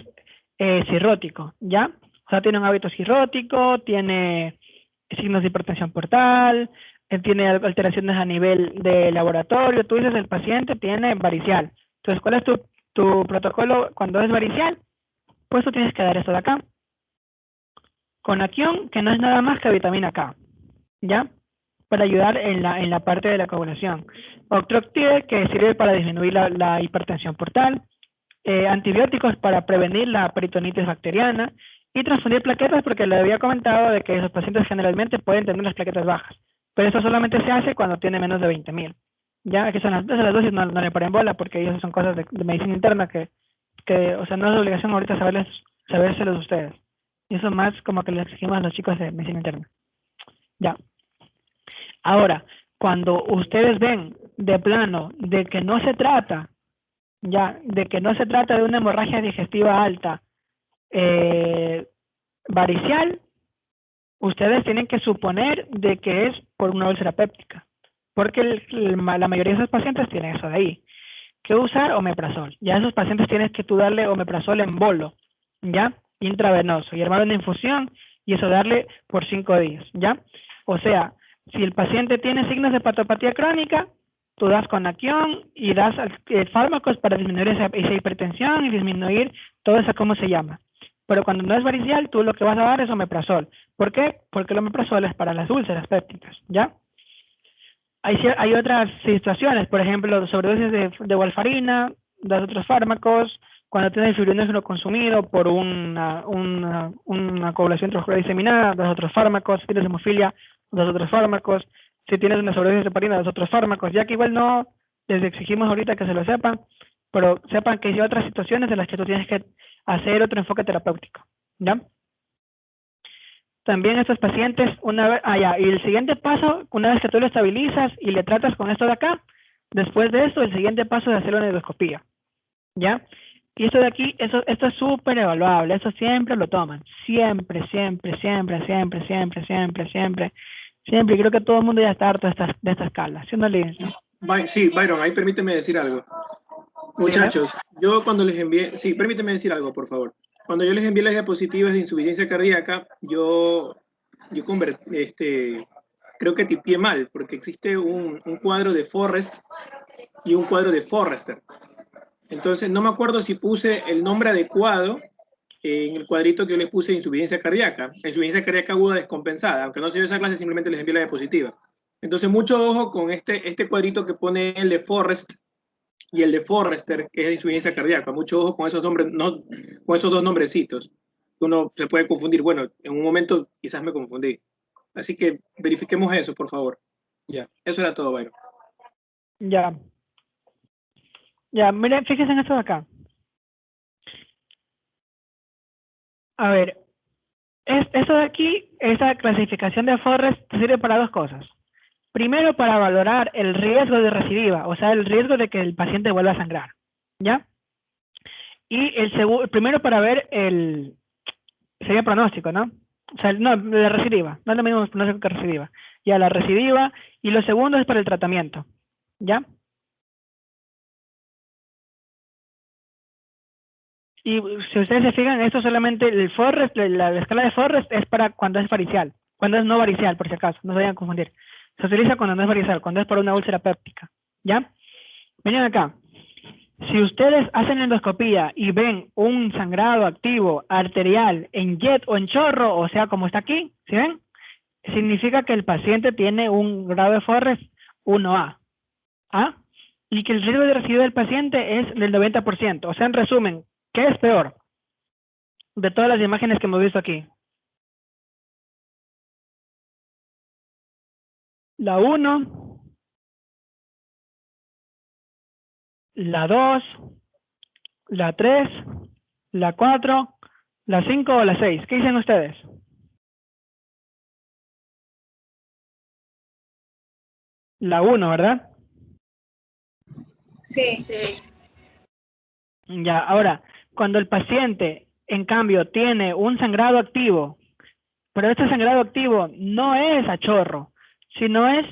cirrótico, ¿ya? O sea, tiene un hábito cirrótico, tiene signos de hipertensión portal, tiene alteraciones a nivel de laboratorio. Tú dices el paciente tiene varicial. Entonces, ¿cuál es tu protocolo cuando es varicial? Pues tú tienes que dar esto de acá. Conaquión, que no es nada más que vitamina K, ¿ya? Para ayudar en la parte de la coagulación. Octroctide, que sirve para disminuir la hipertensión portal. Antibióticos para prevenir la peritonitis bacteriana. Y transfundir plaquetas, porque le había comentado de que esos pacientes generalmente pueden tener las plaquetas bajas. Pero eso solamente se hace cuando tiene menos de 20.000. Ya, aquí son las dosis, no le ponen bola, porque esas son cosas de medicina interna que, o sea, no es obligación ahorita sabérselos ustedes. Y eso más como que le exigimos a los chicos de medicina interna. Ya. Ahora, cuando ustedes ven de plano de que no se trata, ya, de que no se trata de una hemorragia digestiva alta varicial, ustedes tienen que suponer de que es por una úlcera péptica, porque la mayoría de esos pacientes tienen eso de ahí. ¿Qué usar? Omeprazol. Ya esos pacientes tienes que tú darle omeprazol en bolo, ¿ya? Intravenoso, y armar una infusión y eso darle por 5 días, ¿ya? O sea, si el paciente tiene signos de hepatopatía crónica, tú das conaquión y das fármacos para disminuir esa hipertensión y disminuir todo eso, ¿cómo se llama? Pero cuando no es varicial, tú lo que vas a dar es omeprazol. ¿Por qué? Porque el omeprazol es para las úlceras pépticas, ¿ya? Hay otras situaciones, por ejemplo, sobredosis de warfarina, das otros fármacos, cuando tienes fibrinógeno consumido por una coagulación intramuscular diseminada, das otros fármacos, si tienes hemofilia, das otros fármacos, si tienes una sobredosis de heparina, das otros fármacos, ya que igual no les exigimos ahorita que se lo sepan, pero sepan que hay otras situaciones en las que tú tienes que hacer otro enfoque terapéutico, ¿ya? También estos pacientes, y el siguiente paso, una vez que tú lo estabilizas y le tratas con esto de acá, después de esto, el siguiente paso es hacer una endoscopía, ¿ya? Y esto de aquí, esto es súper evaluable, eso siempre lo toman, siempre, siempre, siempre, siempre, siempre, siempre, siempre, siempre, y creo que todo el mundo ya está harto de esta escala, ¿sí o no, Livingston? Sí, Byron, ahí permíteme decir algo. Muchachos, yo cuando les envié, sí, permíteme decir algo, por favor. Cuando yo les envié las diapositivas de insuficiencia cardíaca, yo creo que tipié mal, porque existe un cuadro de Forrest y un cuadro de Forrester. Entonces, no me acuerdo si puse el nombre adecuado en el cuadrito que yo les puse de insuficiencia cardíaca. Insuficiencia cardíaca aguda descompensada. Aunque no se vio esa clase, simplemente les envié la diapositiva. Entonces, mucho ojo con este cuadrito que pone el de Forrest y el de Forrester, que es de insuficiencia cardíaca. Mucho ojo con esos nombres, no, con esos dos nombrecitos. Uno se puede confundir. Bueno, en un momento quizás me confundí. Así que verifiquemos eso, por favor. Ya, eso era todo, Byron. Ya. Ya, miren, fíjense en esto de acá. A ver, esto de aquí, esa clasificación de Forrest sirve para dos cosas. Primero, para valorar el riesgo de recidiva, o sea, el riesgo de que el paciente vuelva a sangrar, ¿ya? Y el primero para ver sería pronóstico, ¿no? O sea, no, la recidiva, no es lo mismo pronóstico que recidiva. Ya, la recidiva, y lo segundo es para el tratamiento, ¿ya? Y si ustedes se fijan, esto solamente, el Forrest, la escala de Forrest es para cuando es varicial, cuando es no varicial, por si acaso, no se vayan a confundir. Se utiliza cuando no es varicial, cuando es para una úlcera péptica, ¿ya? Miren acá. Si ustedes hacen endoscopía y ven un sangrado activo arterial en jet o en chorro, o sea, como está aquí, ¿sí ven? Significa que el paciente tiene un grado de Forrest 1A. ¿Ah? Y que el riesgo de recidiva del paciente es del 90%. O sea, en resumen, ¿qué es peor de todas las imágenes que hemos visto aquí? La 1, la 2, la 3, la 4, la 5 o la 6. ¿Qué dicen ustedes? La 1, ¿verdad? Sí, sí. Ya, ahora, cuando el paciente, en cambio, tiene un sangrado activo, pero este sangrado activo no es a chorro, sino es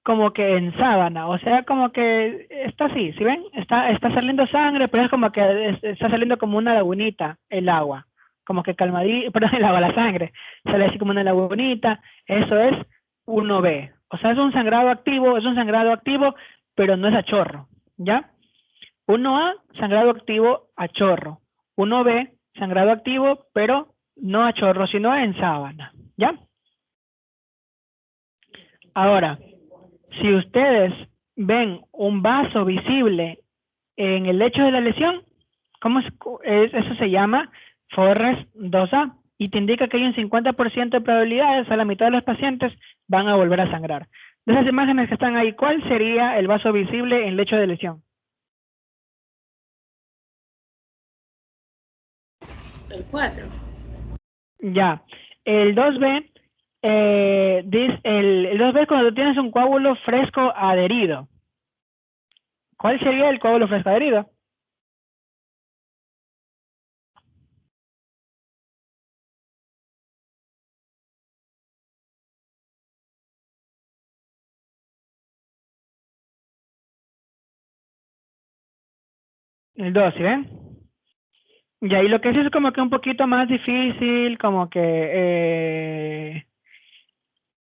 como que en sábana, o sea, como que está así, ¿sí ven? Está saliendo sangre, pero es como que está saliendo como una lagunita el agua, como que calmadito, perdón, el agua, la sangre, sale así como una lagunita, eso es 1B, o sea, es un sangrado activo, pero no es a chorro, ¿ya? 1A, sangrado activo a chorro. 1B, sangrado activo, pero no a chorro, sino en sábana. ¿Ya? Ahora, si ustedes ven un vaso visible en el lecho de la lesión, eso se llama Forrest 2A y te indica que hay un 50% de probabilidades, a la mitad de los pacientes van a volver a sangrar. De esas imágenes que están ahí, ¿cuál sería el vaso visible en el lecho de lesión? El 4. Ya. El 2B, el 2B es cuando tienes un coágulo fresco adherido. ¿Cuál sería el coágulo fresco adherido? El 2, ¿sí ven? Y ahí lo que es como que un poquito más difícil, como que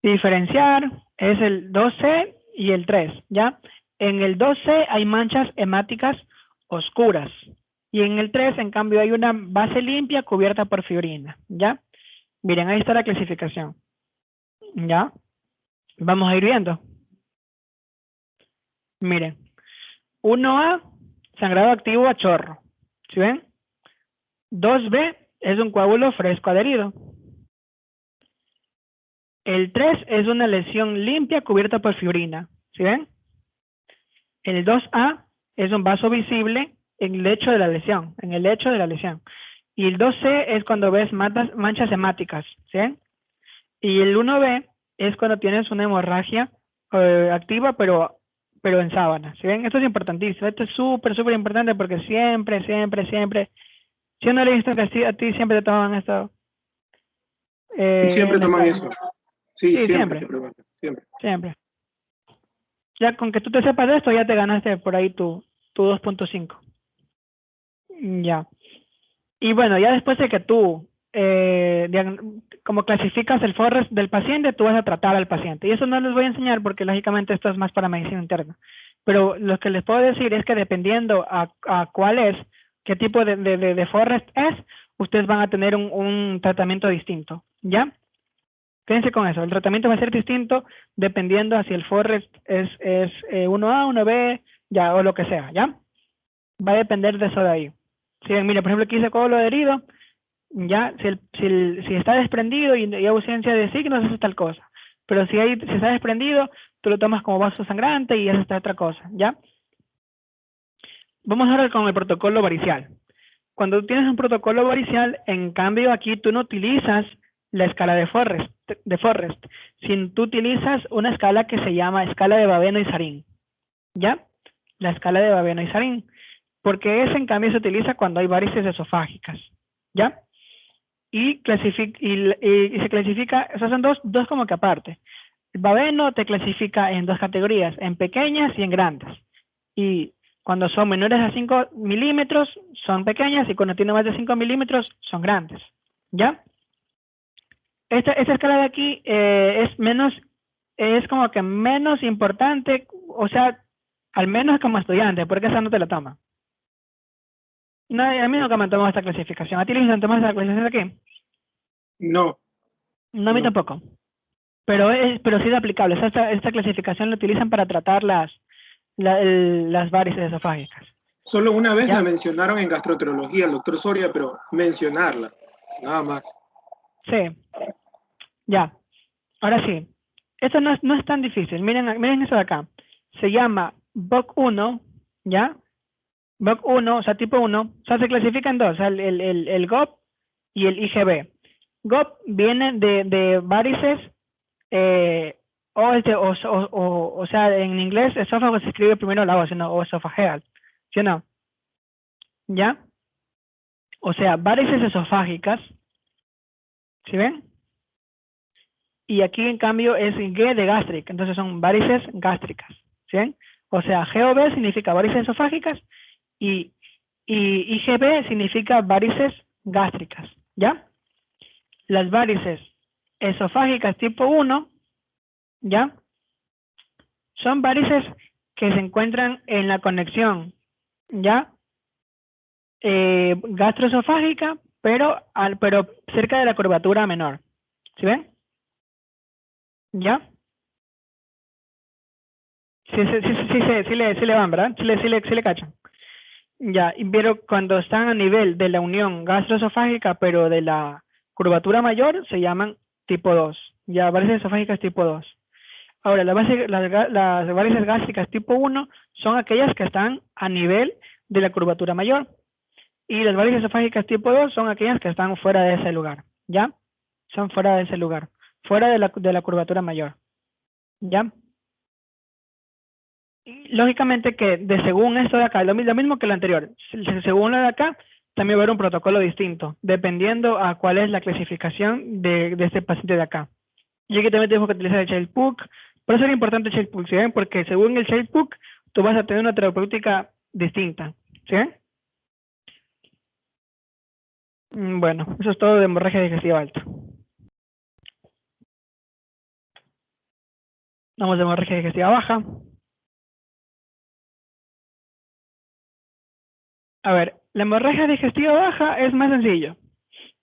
diferenciar, es el 2C y el 3, ¿ya? En el 2C hay manchas hemáticas oscuras. Y en el 3, en cambio, hay una base limpia cubierta por fibrina, ¿ya? Miren, ahí está la clasificación. ¿Ya? Vamos a ir viendo. Miren. 1A, sangrado activo a chorro. ¿Sí ven? 2B es un coágulo fresco adherido. El 3 es una lesión limpia cubierta por fibrina. ¿Sí ven? El 2A es un vaso visible en el lecho de la lesión. En el lecho de la lesión. Y el 2C es cuando ves manchas hemáticas. ¿Sí ven? Y el 1B es cuando tienes una hemorragia activa, pero pero en sábana. ¿Sí ven? Esto es importantísimo. Esto es súper, súper importante porque siempre, si no le he visto que a ti siempre te toman esto. Y siempre en la toman escuela. eso. Sí, Sí, siempre te preguntan, siempre. siempre. Ya con que tú te sepas de esto, ya te ganaste por ahí tu 2.5. Ya. Y bueno, ya después de que tú como clasificas el forest del paciente, tú vas a tratar al paciente. Y eso no les voy a enseñar porque lógicamente esto es más para medicina interna. Pero lo que les puedo decir es que dependiendo a cuál es, qué tipo de forest es, ustedes van a tener un tratamiento distinto. ¿Ya? Fíjense con eso, el tratamiento va a ser distinto dependiendo a si el forest es 1A, 1B, ya, o lo que sea, ¿ya? Va a depender de eso de ahí. Si ven, mira, por ejemplo, aquí dice codo herido, ya, si está desprendido y hay ausencia de signos, eso es tal cosa. Pero si está desprendido, tú lo tomas como vaso sangrante y eso está otra cosa, ¿ya? Vamos ahora con el protocolo varicial. Cuando tienes un protocolo varicial, en cambio aquí tú no utilizas la escala de Forrest, sino tú utilizas una escala que se llama escala de Baveno y Sarin, ¿ya? La escala de Baveno y Sarin, porque esa en cambio se utiliza cuando hay varices esofágicas, ¿ya? Y se clasifica, o sea, son dos como que aparte. El Baveno te clasifica en dos categorías, en pequeñas y en grandes. Y cuando son menores a 5 milímetros son pequeñas y cuando tienen más de 5 milímetros son grandes. ¿Ya? Esta escala de aquí es como que menos importante, o sea, al menos como estudiante, porque esa no te la toma. No, a mí nunca me han tomado esta clasificación. ¿A ti le han tomado esta clasificación de aquí? No. No, a mí No. tampoco. Pero sí es aplicable. O sea, esta clasificación la utilizan para tratar las varices esofágicas. Solo una vez ¿Ya? la mencionaron en gastroenterología, el doctor Soria, pero mencionarla, nada más. Sí, ya. Ahora sí. Esto no es tan difícil. Miren eso de acá. Se llama BOC1, ¿ya? BOC1, o sea, tipo 1. O sea, se clasifica en dos. O sea, el GOP y el IgB. GOP viene de varices, o sea, en inglés esófago se escribe primero la O, sino o esofageal. ¿Sí o no? ¿Ya? O sea, varices esofágicas. ¿Sí ven? Y aquí en cambio es G de gastric, entonces son varices gástricas. ¿Sí ven? O sea, GOB significa varices esofágicas y IgB significa varices gástricas. ¿Ya? Las varices esofágicas tipo 1, ¿ya? Son varices que se encuentran en la conexión, ¿ya? Gastroesofágica, pero cerca de la curvatura menor. ¿Sí ven? ¿Ya? Sí le van, ¿verdad? Sí le cachan. Ya, pero cuando están a nivel de la unión gastroesofágica, pero de la curvatura mayor, se llaman tipo 2. Ya, varices esofágicas tipo 2. Ahora, las varices gástricas tipo 1 son aquellas que están a nivel de la curvatura mayor. Y las varices esofágicas tipo 2 son aquellas que están fuera de ese lugar. ¿Ya? Son fuera de ese lugar. Fuera de la curvatura mayor. ¿Ya? Lógicamente que según esto de acá, lo mismo que lo anterior, según lo de acá, también va a haber un protocolo distinto, dependiendo a cuál es la clasificación de este paciente de acá. Y aquí también tenemos que utilizar el Child Puck. Por eso es importante el Child Puck, ¿sí ven? Porque según el Child Puck, tú vas a tener una terapéutica distinta, ¿sí ven? Bueno, eso es todo de hemorragia digestiva alta. Vamos a hemorragia digestiva baja. A ver, la hemorragia digestiva baja es más sencillo.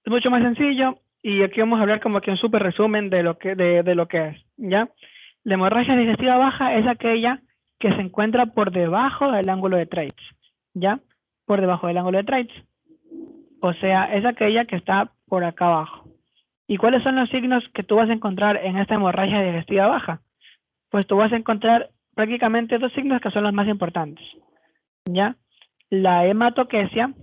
Es mucho más sencillo y aquí vamos a hablar como que un súper resumen de lo que es, ¿ya? La hemorragia digestiva baja es aquella que se encuentra por debajo del ángulo de Treitz, ¿ya? Por debajo del ángulo de Treitz. O sea, es aquella que está por acá abajo. ¿Y cuáles son los signos que tú vas a encontrar en esta hemorragia digestiva baja? Pues tú vas a encontrar prácticamente dos signos que son los más importantes, ¿ya? La hematoquesia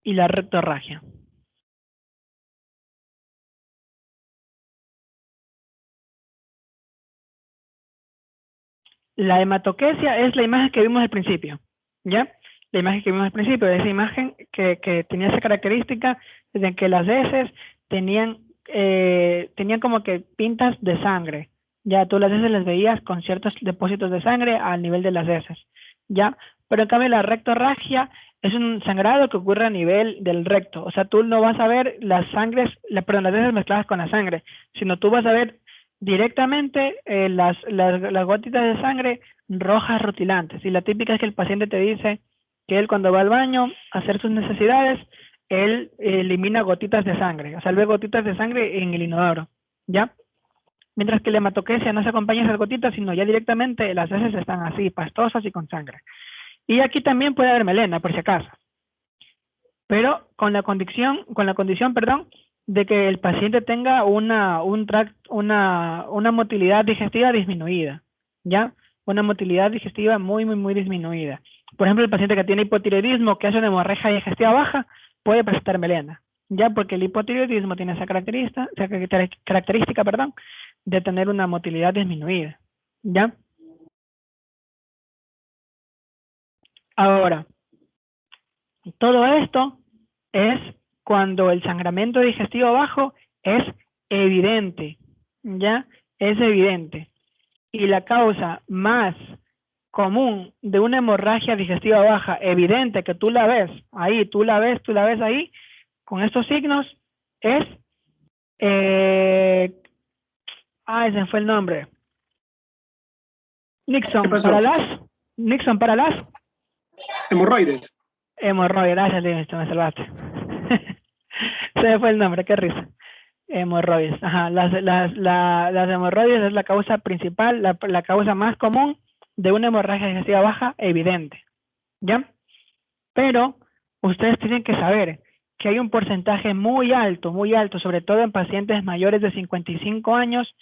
y la rectorragia. La hematoquesia es la imagen que vimos al principio, ¿ya? La imagen que vimos al principio, esa imagen que tenía esa característica de que las heces tenían como que pintas de sangre. Ya tú las heces las veías con ciertos depósitos de sangre al nivel de las heces, ¿ya? Pero en cambio la rectorragia es un sangrado que ocurre a nivel del recto. O sea, tú no vas a ver las heces mezcladas con la sangre, sino tú vas a ver directamente las gotitas de sangre rojas rutilantes. Y la típica es que el paciente te dice que él cuando va al baño a hacer sus necesidades, él elimina gotitas de sangre, o sea, ve gotitas de sangre en el inodoro, ¿ya? Mientras que la hematoquesia no se acompaña esas gotitas, sino ya directamente las heces están así, pastosas y con sangre. Y aquí también puede haber melena, por si acaso. Pero con la condición, perdón, de que el paciente tenga una motilidad digestiva disminuida, ¿ya? Una motilidad digestiva muy disminuida. Por ejemplo, el paciente que tiene hipotiroidismo, que hace una hemorragia digestiva baja, puede presentar melena, ¿ya? Porque el hipotiroidismo tiene esa característica, perdón, de tener una motilidad disminuida, ¿ya? Ahora, todo esto es cuando el sangramiento digestivo bajo es evidente, ¿ya? Es evidente. Y la causa más común de una hemorragia digestiva baja, evidente, que tú la ves ahí, tú la ves ahí, con estos signos, es... ese fue el nombre. Nixon para las... Hemorroides. Hemorroides, gracias, Livingston, me salvaste. Se me fue el nombre, qué risa. Hemorroides, ajá. Las hemorroides es la causa principal, la causa más común de una hemorragia digestiva baja evidente, ¿ya? Pero ustedes tienen que saber que hay un porcentaje muy alto, sobre todo en pacientes mayores de 55 años,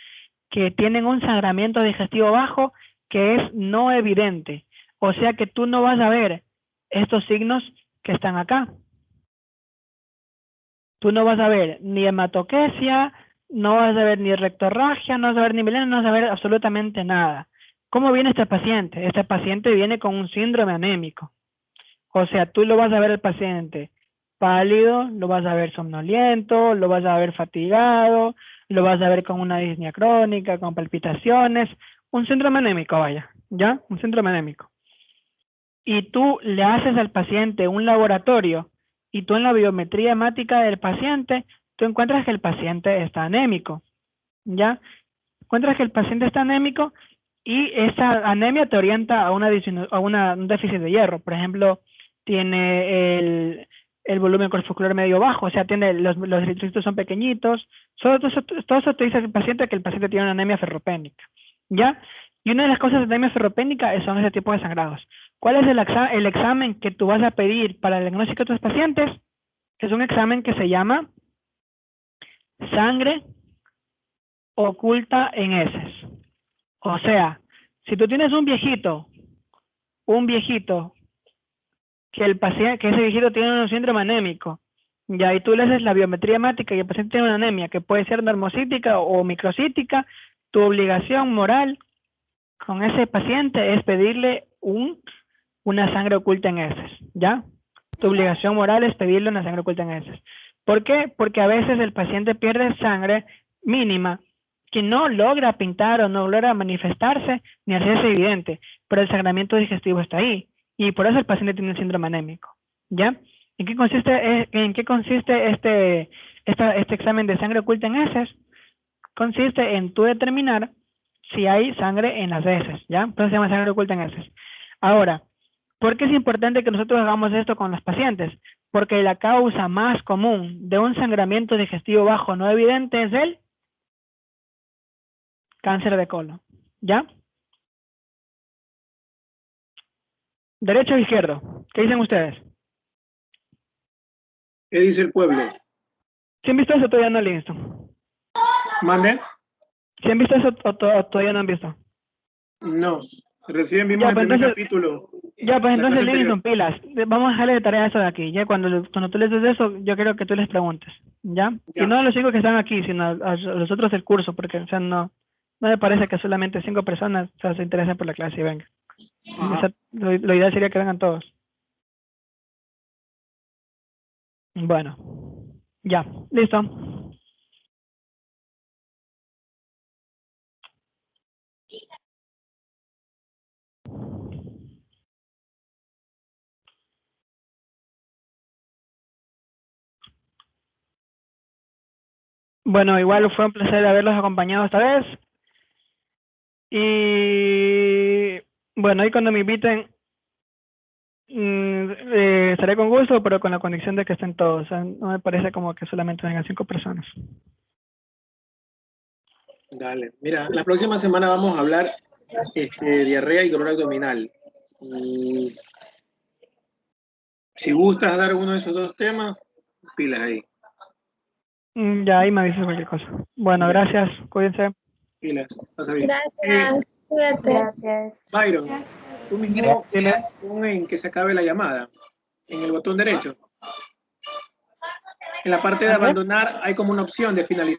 que tienen un sangramiento digestivo bajo que es no evidente. O sea que tú no vas a ver estos signos que están acá. Tú no vas a ver ni hematoquesia, no vas a ver ni rectorragia, no vas a ver ni melena, no vas a ver absolutamente nada. ¿Cómo viene este paciente? Este paciente viene con un síndrome anémico. O sea, tú lo vas a ver al paciente pálido, lo vas a ver somnoliento, lo vas a ver fatigado, lo vas a ver con una disnea crónica, con palpitaciones, un síndrome anémico, vaya, ¿ya? Un síndrome anémico. Y tú le haces al paciente un laboratorio y tú en la biometría hemática del paciente, tú encuentras que el paciente está anémico, ¿ya? Encuentras que el paciente está anémico y esa anemia te orienta a un déficit de hierro. Por ejemplo, tiene el volumen corpuscular medio bajo, o sea, tiene los eritrocitos son pequeñitos. Todo eso te dice el paciente que el paciente tiene una anemia ferropénica, ¿ya? Y una de las cosas de anemia ferropénica son ese tipo de sangrados. ¿Cuál es el examen que tú vas a pedir para el diagnóstico de tus pacientes? Es un examen que se llama sangre oculta en heces. O sea, si tú tienes un viejito que ese viejito tiene un síndrome anémico, y ahí tú le haces la biometría hemática y el paciente tiene una anemia que puede ser normocítica o microcítica, tu obligación moral con ese paciente es pedirle una sangre oculta en heces, ¿ya? Tu obligación moral es pedirle una sangre oculta en heces. ¿Por qué? Porque a veces el paciente pierde sangre mínima que no logra pintar o no logra manifestarse ni hacerse evidente, pero el sangramiento digestivo está ahí y por eso el paciente tiene un síndrome anémico, ¿ya? ¿En qué consiste este examen de sangre oculta en heces? Consiste en tú determinar si hay sangre en las heces, ¿ya? Entonces se llama sangre oculta en heces. Ahora, ¿por qué es importante que nosotros hagamos esto con los pacientes? Porque la causa más común de un sangramiento digestivo bajo no evidente es el cáncer de colon, ¿ya? ¿Derecho o izquierdo? ¿Qué dicen ustedes? ¿Qué dice el pueblo? ¿Sí han visto eso o todavía no lo han visto? ¿Mande? ¿Sí han visto eso o todavía no han visto? No, recién vimos el primer capítulo. Ya, pues entonces Livingston, pilas. Vamos a dejarle de tarea eso de aquí. Ya cuando tú les des eso, yo quiero que tú les preguntes, ¿ya? Y no a los chicos que están aquí, sino a los otros del curso, porque, o sea, no No me parece que solamente 5 personas, o sea, se interesen por la clase y vengan. O Ajá. sea, lo ideal sería que vengan todos. Bueno, ya, listo. Bueno, igual fue un placer haberlos acompañado esta vez. Y bueno, ahí cuando me inviten, estaré con gusto, pero con la condición de que estén todos. O sea, no me parece como que solamente vengan 5 personas. Dale. Mira, la próxima semana vamos a hablar diarrea y dolor abdominal. Y si gustas dar uno de esos dos temas, pilas ahí. Ya ahí me avisas cualquier cosa. Bueno, Ya, gracias, cuídense. pilas. Pasa bien. Gracias. Cuídate. Gracias. Byron, Gracias. tú mismo Gracias. pon en que se acabe la llamada, en el botón derecho. En la parte de ¿André? abandonar hay como una opción de finalizar.